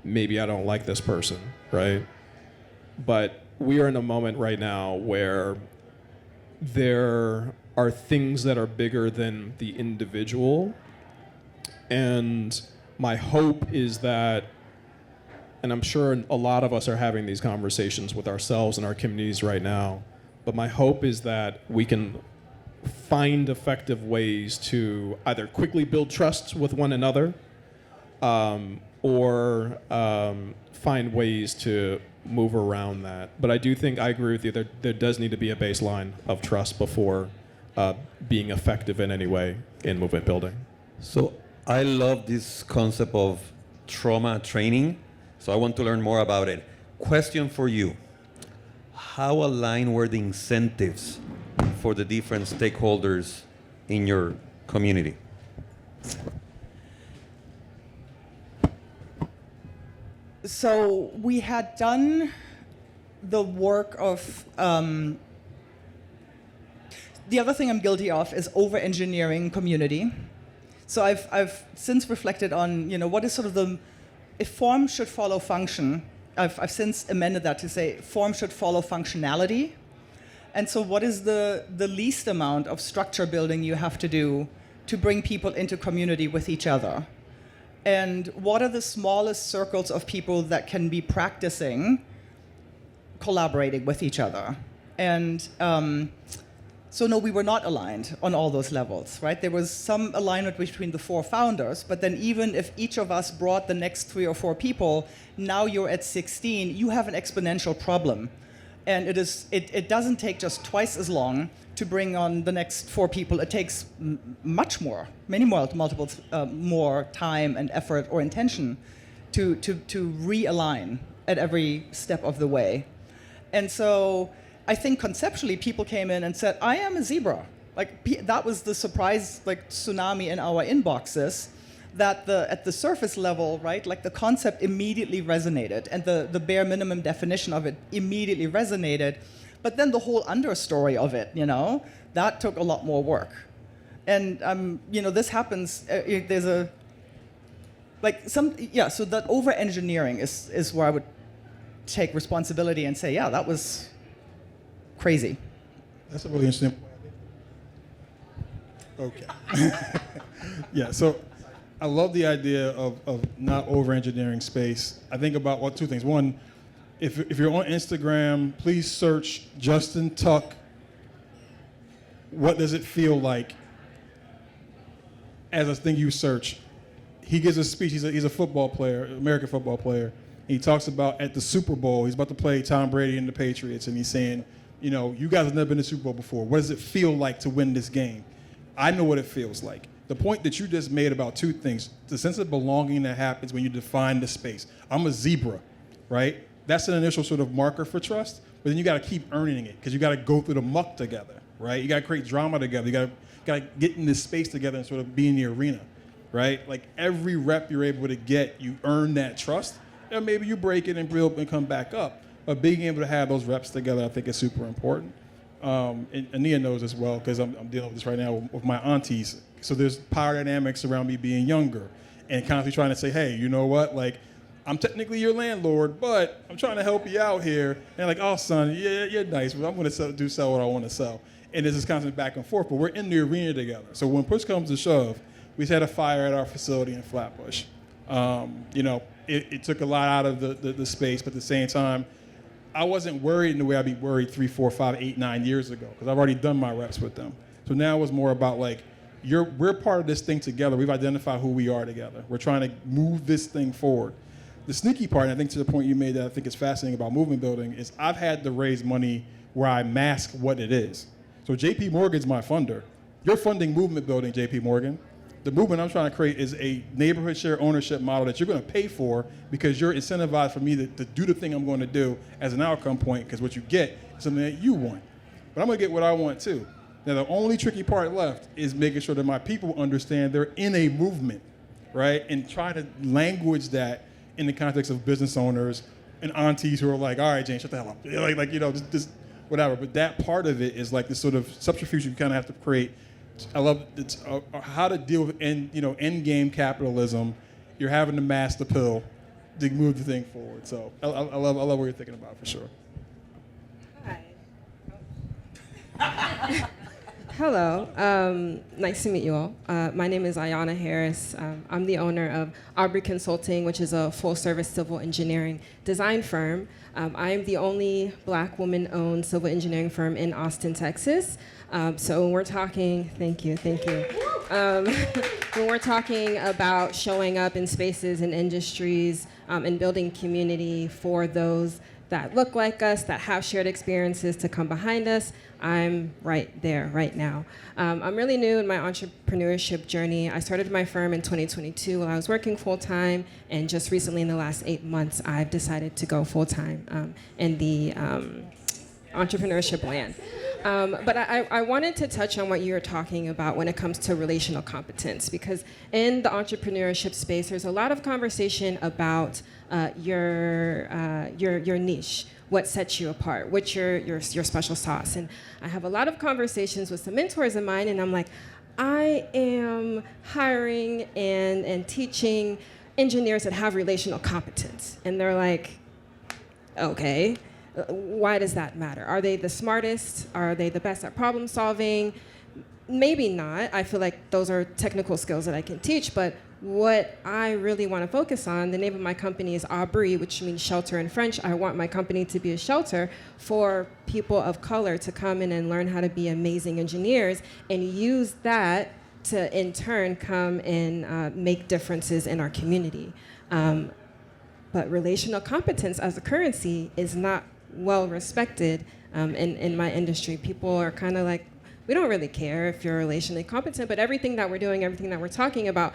maybe I don't like this person, right? But we are in a moment right now where there are things that are bigger than the individual. And my hope is that, and I'm sure a lot of us are having these conversations with ourselves and our communities right now, but my hope is that we can find effective ways to either quickly build trust with one another or find ways to move around that. But I do think, I agree with you, there does need to be a baseline of trust before being effective in any way in movement building. So I love this concept of trauma training, so I want to learn more about it. Question for you. How aligned were the incentives for the different stakeholders in your community? So we had done the work of, the other thing I'm guilty of is over-engineering community. So I've since reflected on, what is sort of if form should follow function, I've since amended that to say form should follow functionality. And so what is the least amount of structure building you have to do to bring people into community with each other? And what are the smallest circles of people that can be practicing collaborating with each other? And so no, we were not aligned on all those levels, right? There was some alignment between the 4 founders, but then even if each of us brought the next 3 or 4 people, now you're at 16, you have an exponential problem. And it doesn't take just twice as long to bring on the next 4 people. It takes much more, multiple more time and effort or intention to realign at every step of the way. And so I think conceptually people came in and said, I am a zebra. That was the surprise tsunami in our inboxes, that at the surface level, right, the concept immediately resonated and the bare minimum definition of it immediately resonated. But then the whole understory of it, that took a lot more work. And, this happens, there's so that over-engineering is where I would take responsibility and say, yeah, that was crazy. That's a really interesting point. Okay. Yeah, so I love the idea of not over-engineering space. I think about 2 things. One, if you're on Instagram, please search Justin Tuck. What does it feel like as a thing you search? He gives a speech. He's a football player, American football player. He talks about at the Super Bowl, he's about to play Tom Brady and the Patriots, and he's saying, you guys have never been to the Super Bowl before. What does it feel like to win this game? I know what it feels like. The point that you just made about 2 things, the sense of belonging that happens when you define the space. I'm a zebra, right? That's an initial sort of marker for trust, but then you got to keep earning it because you got to go through the muck together, right? You got to create drama together. You got to get in this space together and sort of be in the arena, right? Every rep you're able to get, you earn that trust, and maybe you break it and build and come back up. But being able to have those reps together, I think, is super important. And Ania knows as well, because I'm dealing with this right now with my aunties. So there's power dynamics around me being younger and constantly trying to say, hey, you know what? I'm technically your landlord, but I'm trying to help you out here. And they're oh, son, yeah, you're nice, but I'm going to sell what I want to sell. And there's this constant back and forth, but we're in the arena together. So when push comes to shove, we just had a fire at our facility in Flatbush. It took a lot out of the space, but at the same time, I wasn't worried in the way I'd be worried 3, 4, 5, 8, 9 years ago because I've already done my reps with them. So now it was more about we're part of this thing together. We've identified who we are together. We're trying to move this thing forward. The sneaky part, and I think to the point you made that I think is fascinating about movement building, is I've had to raise money where I mask what it is. So JP Morgan's my funder. You're funding movement building, JP Morgan. The movement I'm trying to create is a neighborhood share ownership model that you're going to pay for because you're incentivized for me to do the thing I'm going to do as an outcome point, because what you get is something that you want. But I'm going to get what I want too. Now, the only tricky part left is making sure that my people understand they're in a movement, right? And try to language that in the context of business owners and aunties who are like, all right, Jane, shut the hell up. Just whatever. But that part of it is like this sort of subterfuge you kind of have to create. I love it's how to deal with end game capitalism. You're having to mask the pill to move the thing forward. So I love what you're thinking about for sure. Hi. Hello. Nice to meet you all. My name is Ayana Harris. I'm the owner of Aubrey Consulting, which is a full-service civil engineering design firm. I am the only Black woman-owned civil engineering firm in Austin, Texas. So when we're talking, thank you. When we're talking about showing up in spaces and industries and building community for those that look like us, that have shared experiences to come behind us, I'm right there right now. I'm really new in my entrepreneurship journey. I started my firm in 2022 while I was working full-time, and just recently in the last 8 months, I've decided to go full-time in the entrepreneurship land. But I wanted to touch on what you were talking about when it comes to relational competence, because in the entrepreneurship space, there's a lot of conversation about your niche, what sets you apart, what's your special sauce. And I have a lot of conversations with some mentors of mine, and I'm like, I am hiring and teaching engineers that have relational competence. And they're like, okay. Why does that matter? Are they the smartest? Are they the best at problem solving? Maybe not. I feel like those are technical skills that I can teach, but what I really want to focus on, the name of my company is Aubrey, which means shelter in French. I want my company to be a shelter for people of color to come in and learn how to be amazing engineers and use that to, in turn, come and make differences in our community. But relational competence as a currency is not well respected in my industry. People are kind of like, we don't really care if you're relationally competent, but everything that we're doing, everything that we're talking about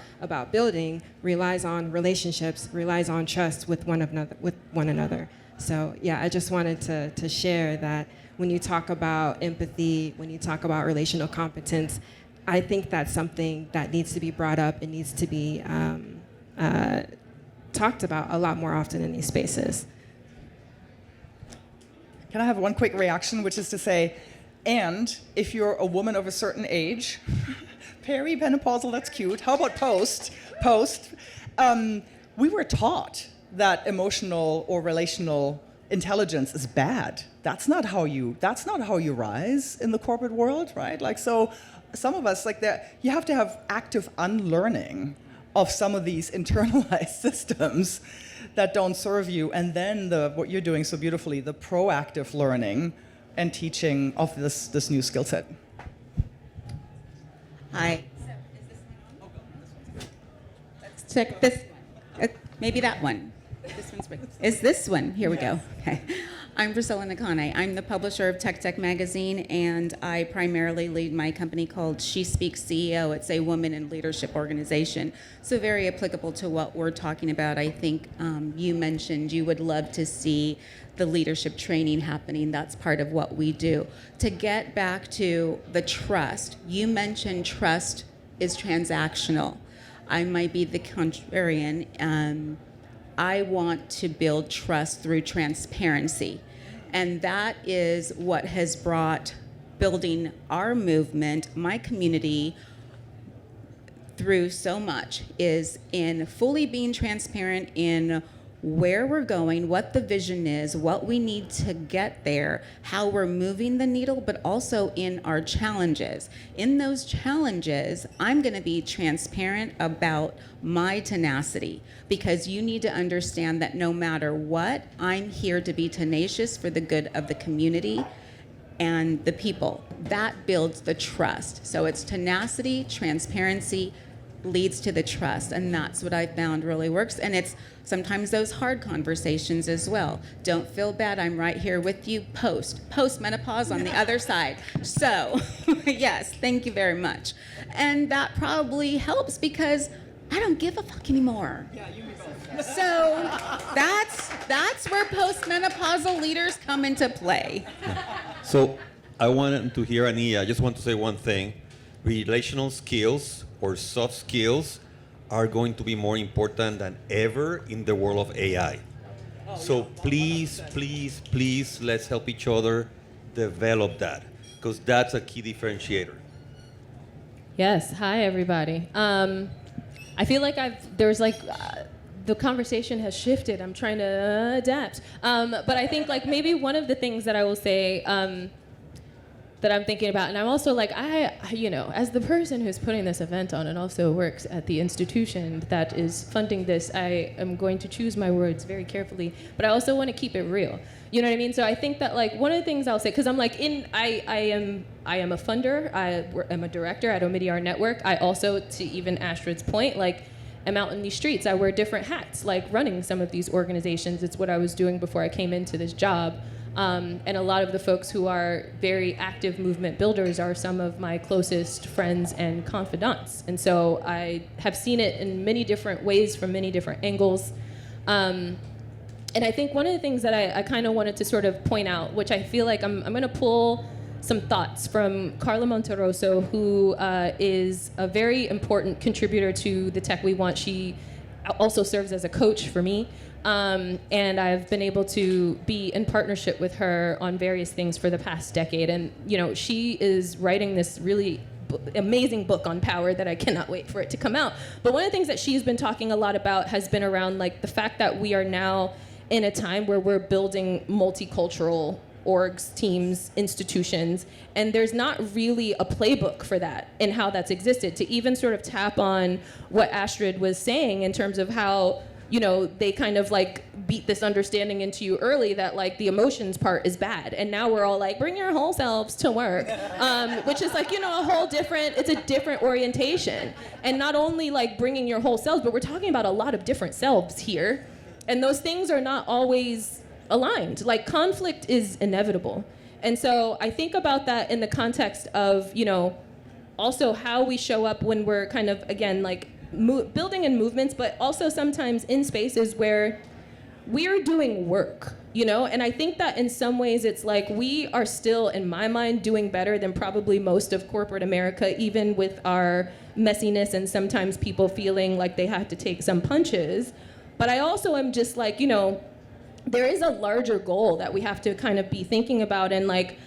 building relies on relationships, relies on trust with one another. So yeah, I just wanted to share that when you talk about empathy, when you talk about relational competence, I think that's something that needs to be brought up and needs to be talked about a lot more often in these spaces. Can I have one quick reaction, which is to say, and if you're a woman of a certain age, perimenopausal, that's cute. How about post? We were taught that emotional or relational intelligence is bad. That's not how you rise in the corporate world, right? Like, so some of us, like that, you have to have active unlearning of some of these internalized systems that don't serve you, and then what you're doing so beautifully, the proactive learning and teaching of this new skill set. Hi. So, is this one on? Let's check this one. Maybe that one. This one's right. Is this one? Here we go. Okay. I'm Priscilla Nakane. I'm the publisher of Tech Magazine, and I primarily lead my company called She Speaks CEO. It's a woman in leadership organization. So very applicable to what we're talking about. I think you mentioned you would love to see the leadership training happening. That's part of what we do. To get back to the trust, you mentioned trust is transactional. I might be the contrarian. I want to build trust through transparency. And that is what has brought building our movement, my community, through so much, is in fully being transparent in where we're going, what the vision is, what we need to get there, how we're moving the needle, but also in our challenges. In those challenges, I'm going to be transparent about my tenacity, because you need to understand that no matter what, I'm here to be tenacious for the good of the community. and the people. That builds the trust. So it's tenacity, transparency leads to the trust, and that's what I found really works. And it's sometimes those hard conversations as well. Don't feel bad, I'm right here with you post-menopause on the other side. So yes, thank you very much. And that probably helps because I don't give a fuck anymore. Yeah, you both. So that's where postmenopausal leaders come into play. So I wanted to hear Ania. I just want to say one thing. Relational skills or soft skills are going to be more important than ever in the world of AI. So please, please, please, let's help each other develop that, because that's a key differentiator. Yes. Hi, everybody. I feel like the conversation has shifted. I'm trying to adapt. But I think like maybe one of the things that I will say that I'm thinking about, and I'm also like, as the person who's putting this event on and also works at the institution that is funding this, I am going to choose my words very carefully, but I also want to keep it real. You know what I mean? So I think that like one of the things I'll say, because I'm like I am a funder, I am a director at Omidyar Network. I also, to even Astrid's point, like I'm out in these streets. I wear different hats, like running some of these organizations. It's what I was doing before I came into this job. And a lot of the folks who are very active movement builders are some of my closest friends and confidants. And so I have seen it in many different ways from many different angles. And I think one of the things that I kind of wanted to sort of point out, which I feel like I'm going to pull some thoughts from Carla Monteroso, who is a very important contributor to the Tech We Want. She also serves as a coach for me. And I've been able to be in partnership with her on various things for the past decade. And, you know, she is writing this really amazing book on power that I cannot wait for it to come out. But one of the things that she's been talking a lot about has been around like the fact that we are now in a time where we're building multicultural orgs, teams, institutions, and there's not really a playbook for that and how that's existed. To even sort of tap on what Astrid was saying in terms of how, you know, they kind of like beat this understanding into you early that like the emotions part is bad. And now we're all like, bring your whole selves to work, which is like, you know, it's a different orientation. And not only like bringing your whole selves, but we're talking about a lot of different selves here. And those things are not always aligned. Like conflict is inevitable. And so I think about that in the context of, you know, also how we show up when we're kind of, again, like building in movements, but also sometimes in spaces where we're doing work, you know? And I think that in some ways it's like we are still, in my mind, doing better than probably most of corporate America, even with our messiness and sometimes people feeling like they have to take some punches. But I also am just like, you know, there is a larger goal that we have to kind of be thinking about. And like,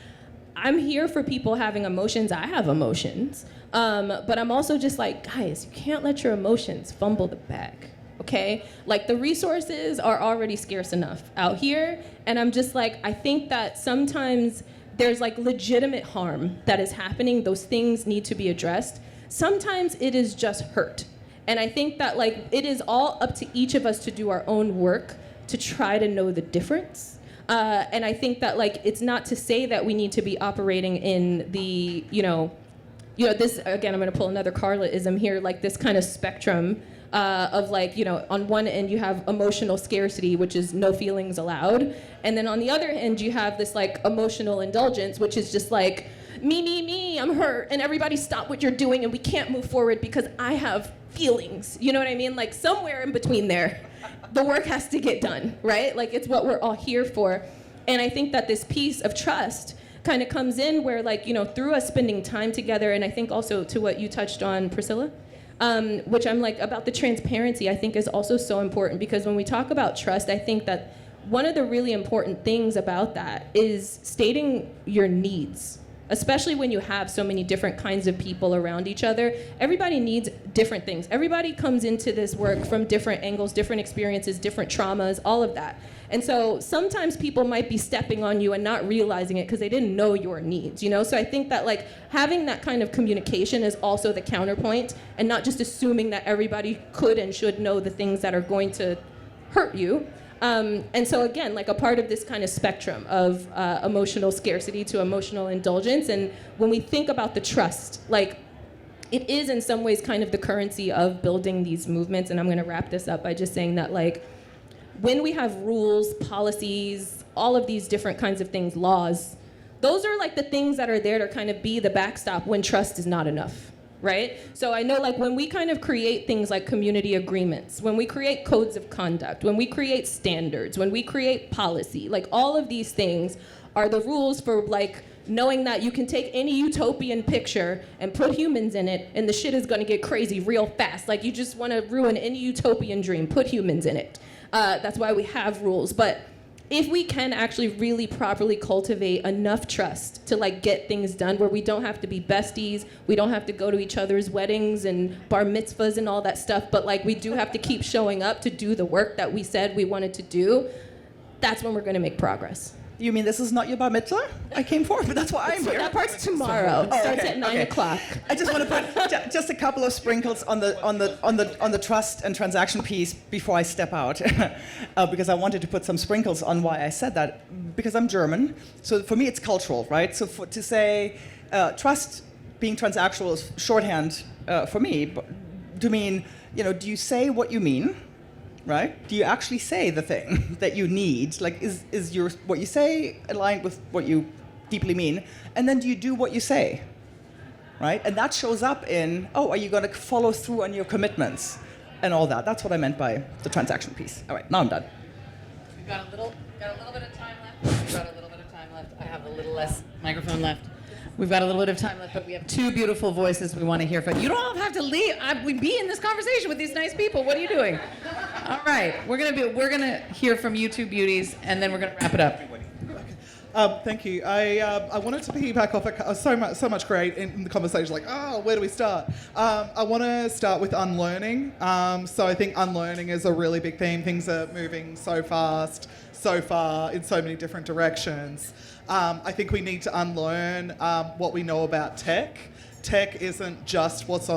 I'm here for people having emotions. I have emotions. But I'm also just like, guys, you can't let your emotions fumble the bag, okay? Like the resources are already scarce enough out here. And I'm just like, I think that sometimes there's like legitimate harm that is happening. Those things need to be addressed. Sometimes it is just hurt. And I think that like, it is all up to each of us to do our own work to try to know the difference. And I think that like, it's not to say that we need to be operating in the, you know, this, again, I'm gonna pull another Carla-ism here, like this kind of spectrum of like, you know, on one end you have emotional scarcity, which is no feelings allowed. And then on the other end you have this like emotional indulgence, which is just like, me, I'm hurt, and everybody stop what you're doing and we can't move forward because I have feelings. You know what I mean? Like somewhere in between there, the work has to get done, right? Like it's what we're all here for. And I think that this piece of trust kind of comes in where like, you know, through us spending time together, and I think also to what you touched on, Priscilla, which I'm like about the transparency, I think is also so important, because when we talk about trust, I think that one of the really important things about that is stating your needs. Especially when you have so many different kinds of people around each other. Everybody needs different things. Everybody comes into this work from different angles, different experiences, different traumas, all of that. And so sometimes people might be stepping on you and not realizing it because they didn't know your needs, you know? So I think that like having that kind of communication is also the counterpoint, and not just assuming that everybody could and should know the things that are going to hurt you. And so again, like a part of this kind of spectrum of emotional scarcity to emotional indulgence. And when we think about the trust, like it is in some ways kind of the currency of building these movements. And I'm going to wrap this up by just saying that like when we have rules, policies, all of these different kinds of things, laws, those are like the things that are there to kind of be the backstop when trust is not enough, right? So I know like when we kind of create things like community agreements, when we create codes of conduct, when we create standards, when we create policy, like all of these things are the rules for like knowing that you can take any utopian picture and put humans in it and the shit is gonna get crazy real fast. Like you just wanna ruin any utopian dream, put humans in it. That's why we have rules. But if we can actually really properly cultivate enough trust to like get things done where we don't have to be besties, we don't have to go to each other's weddings and bar mitzvahs and all that stuff, but like we do have to keep showing up to do the work that we said we wanted to do, that's when we're gonna make progress. You mean this is not your bar mitzvah? I came for, but that's why I'm here. That part's tomorrow. It starts at 9 o'clock. I just want to put just a couple of sprinkles on the trust and transaction piece before I step out, because I wanted to put some sprinkles on why I said that. Because I'm German, so for me it's cultural, right? So to say trust being transactional is shorthand for me to mean, do you say what you mean? Right? Do you actually say the thing that you need? Like, is your what you say aligned with what you deeply mean? And then do you do what you say? Right? And that shows up in, are you going to follow through on your commitments and all that? That's what I meant by the transaction piece. All right, now I'm done. We've got a little bit of time left. I have a little less microphone left. We've got a little bit of time left, but we have two beautiful voices we want to hear from. You don't have to leave. We'd be in this conversation with these nice people. What are you doing? All right, we're gonna hear from you two beauties, and then we're gonna wrap it up. Thank you. I wanted to piggyback off so much great in the conversation. Like, where do we start? I want to start with unlearning. So I think unlearning is a really big theme. Things are moving so fast, so far, in so many different directions. I think we need to unlearn what we know about tech. Tech isn't just what's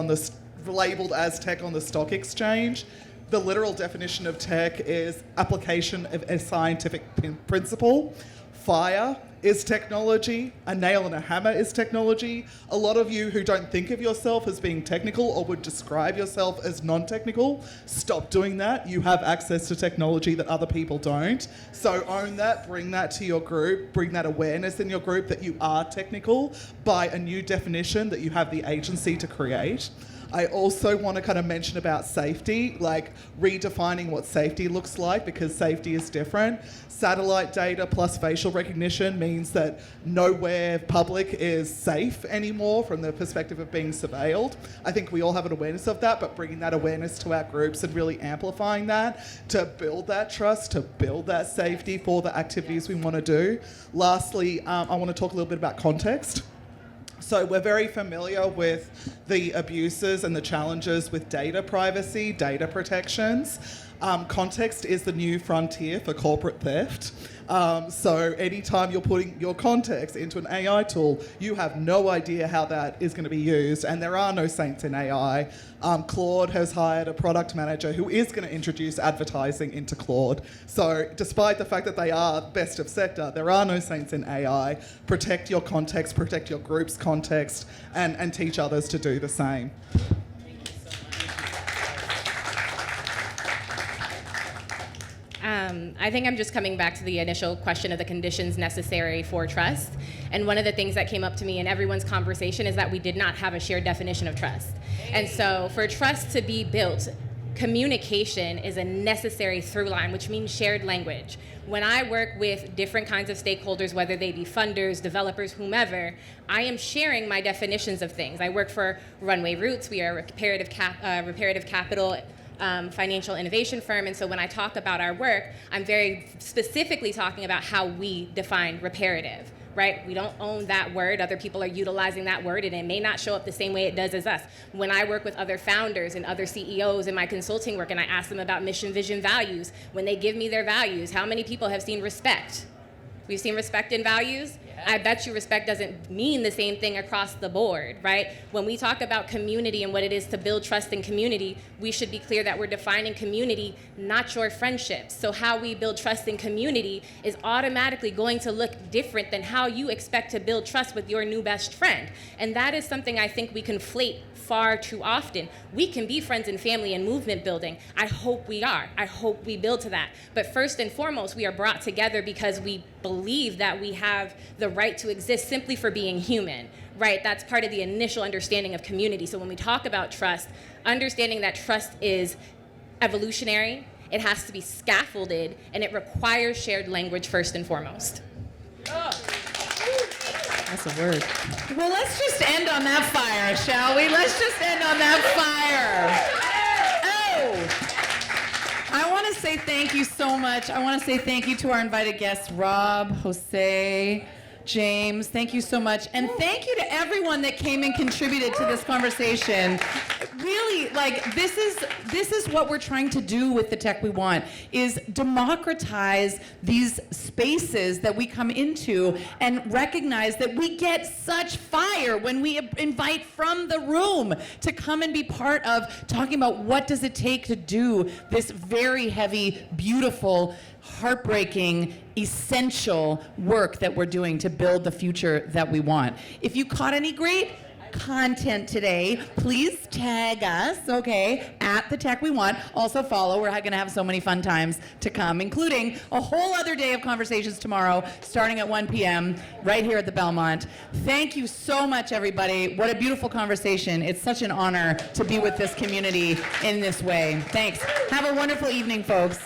labeled as tech on the stock exchange. The literal definition of tech is application of a scientific principle. Fire is technology. A nail and a hammer is technology. A lot of you who don't think of yourself as being technical or would describe yourself as non-technical, stop doing that. You have access to technology that other people don't. So own that, bring that to your group, bring that awareness in your group that you are technical by a new definition that you have the agency to create. I also want to kind of mention about safety, like redefining what safety looks like, because safety is different. Satellite data plus facial recognition means that nowhere public is safe anymore from the perspective of being surveilled. I think we all have an awareness of that, but bringing that awareness to our groups and really amplifying that to build that trust, to build that safety for the activities we want to do. Lastly, I want to talk a little bit about context. So we're very familiar with the abuses and the challenges with data privacy, data protections. Context is the new frontier for corporate theft. So anytime you're putting your context into an AI tool, you have no idea how that is going to be used, and there are no saints in AI. Claude has hired a product manager who is going to introduce advertising into Claude. So despite the fact that they are best of sector, there are no saints in AI. Protect your context, protect your group's context, and teach others to do the same. I think I'm just coming back to the initial question of the conditions necessary for trust. And one of the things that came up to me in everyone's conversation is that we did not have a shared definition of trust. And so for trust to be built, communication is a necessary through line, which means shared language. When I work with different kinds of stakeholders, whether they be funders, developers, whomever, I am sharing my definitions of things. I work for Runway Roots. We are a reparative capital financial innovation firm, and so when I talk about our work, I'm very specifically talking about how we define reparative, right? We don't own that word. Other people are utilizing that word, and it may not show up the same way it does as us. When I work with other founders and other CEOs in my consulting work, and I ask them about mission, vision, values, when they give me their values, how many people have seen respect? We've seen respect in values? I bet you respect doesn't mean the same thing across the board, right? When we talk about community and what it is to build trust in community, we should be clear that we're defining community, not your friendships. So how we build trust in community is automatically going to look different than how you expect to build trust with your new best friend. And that is something I think we conflate far too often. We can be friends and family and movement building. I hope we are. I hope we build to that. But first and foremost, we are brought together because we believe that we have the right to exist simply for being human, right? That's part of the initial understanding of community. So when we talk about trust, understanding that trust is evolutionary, it has to be scaffolded, and it requires shared language first and foremost. That's a word. Well, let's just end on that fire, shall we? Let's just end on that fire. Oh! I want to say thank you so much. I want to say thank you to our invited guests, Rob, Jose, James. Thank you so much. And thank you to everyone that came and contributed to this conversation. Really, like, this is what we're trying to do with the Tech We Want, is democratize these spaces that we come into and recognize that we get such fire when we invite from the room to come and be part of talking about what does it take to do this very heavy, beautiful, heartbreaking, essential work that we're doing to build the future that we want. If you caught any great content today, please tag us, okay, at the Tech We Want. Also follow. We're going to have so many fun times to come, including a whole other day of conversations tomorrow, starting at 1 p.m. right here at the Belmont. Thank you so much, everybody. What a beautiful conversation. It's such an honor to be with this community in this way. Thanks. Have a wonderful evening, folks.